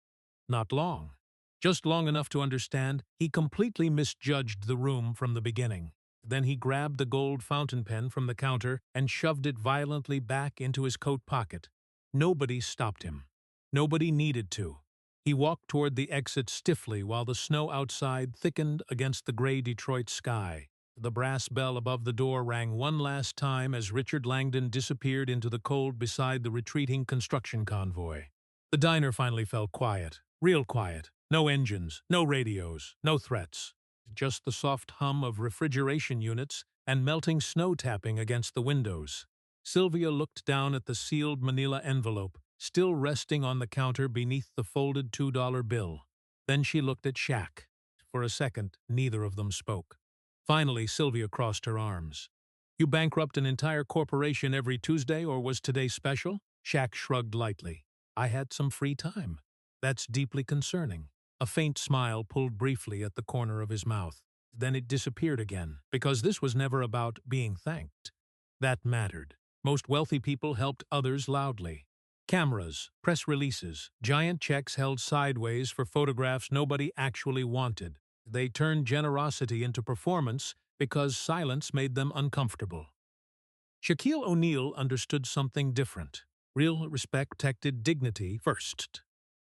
Not long. Just long enough to understand he completely misjudged the room from the beginning. Then he grabbed the gold fountain pen from the counter and shoved it violently back into his coat pocket. Nobody stopped him. Nobody needed to. He walked toward the exit stiffly while the snow outside thickened against the gray Detroit sky. The brass bell above the door rang one last time as Richard Langdon disappeared into the cold beside the retreating construction convoy. The diner finally fell quiet, real quiet. No engines, no radios, no threats. Just the soft hum of refrigeration units and melting snow tapping against the windows. Sylvia looked down at the sealed manila envelope, still resting on the counter beneath the folded $2 bill. Then she looked at Shaq. For a second, neither of them spoke. Finally, Sylvia crossed her arms. "You bankrupt an entire corporation every Tuesday, or was today special?" Shaq shrugged lightly. "I had some free time." "That's deeply concerning." A faint smile pulled briefly at the corner of his mouth. Then it disappeared again, because this was never about being thanked. That mattered. Most wealthy people helped others loudly. Cameras, press releases, giant checks held sideways for photographs nobody actually wanted. They turned generosity into performance because silence made them uncomfortable. Shaquille O'Neal understood something different. Real respect protected dignity first.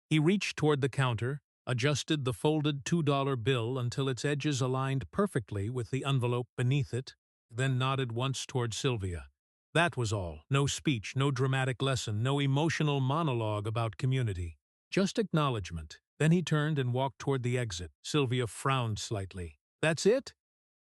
He reached toward the counter, adjusted the folded $2 bill until its edges aligned perfectly with the envelope beneath it, then nodded once toward Sylvia. That was all. No speech, no dramatic lesson, no emotional monologue about community. Just acknowledgement. Then he turned and walked toward the exit. Sylvia frowned slightly. "That's it?"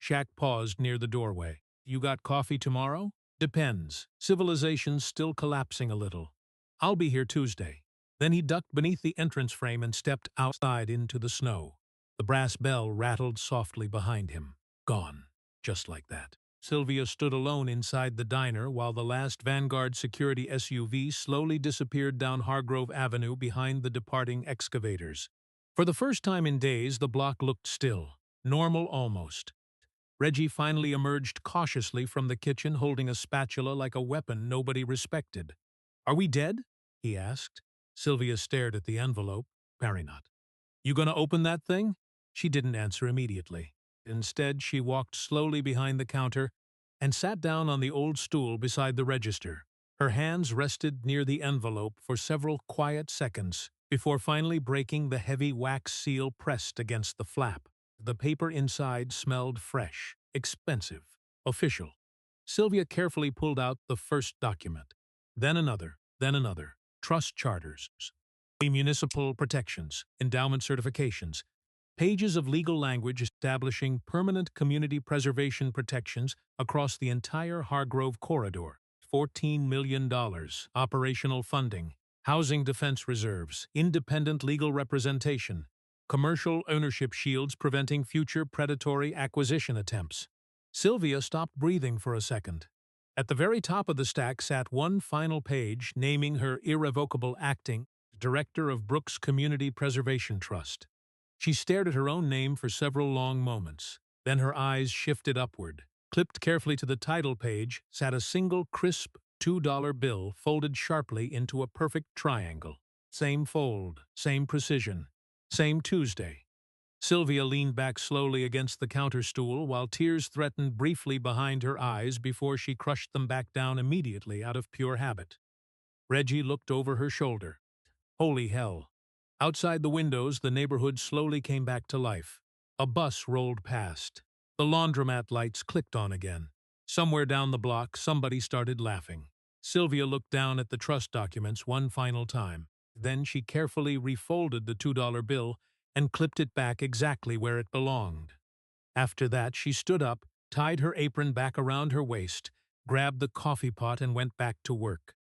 Shaq paused near the doorway. "You got coffee tomorrow?" "Depends. Civilization's still collapsing a little. I'll be here Tuesday." Then he ducked beneath the entrance frame and stepped outside into the snow. The brass bell rattled softly behind him. Gone. Just like that. Sylvia stood alone inside the diner while the last Vanguard security SUV slowly disappeared down Hargrove Avenue behind the departing excavators. For the first time in days, the block looked still. Normal almost. Reggie finally emerged cautiously from the kitchen holding a spatula like a weapon nobody respected. "Are we dead?" he asked. Sylvia stared at the envelope. "Apparently not." "You gonna open that thing?" She didn't answer immediately. Instead, she walked slowly behind the counter and sat down on the old stool beside the register. Her hands rested near the envelope for several quiet seconds before finally breaking the heavy wax seal pressed against the flap. The paper inside smelled fresh, expensive, official. Sylvia carefully pulled out the first document. Then another, then another. Trust charters, municipal protections, endowment certifications, pages of legal language establishing permanent community preservation protections across the entire Hargrove corridor. $14 million, operational funding, housing defense reserves, independent legal representation, commercial ownership shields preventing future predatory acquisition attempts. Sylvia stopped breathing for a second. At the very top of the stack sat one final page naming her irrevocable acting director of Brooks Community Preservation Trust. She stared at her own name for several long moments. Then her eyes shifted upward. Clipped carefully to the title page sat a single crisp $2 bill folded sharply into a perfect triangle. Same fold, same precision, same Tuesday. Sylvia leaned back slowly against the counter stool while tears threatened briefly behind her eyes before she crushed them back down immediately out of pure habit. Reggie looked over her shoulder. Holy hell. Outside the windows, the neighborhood slowly came back to life. A bus rolled past. The laundromat lights clicked on again. Somewhere down the block, somebody started laughing. Sylvia looked down at the trust documents one final time. Then she carefully refolded the $2 bill and clipped it back exactly where it belonged. After that, she stood up, tied her apron back around her waist, grabbed the coffee pot and went back to work.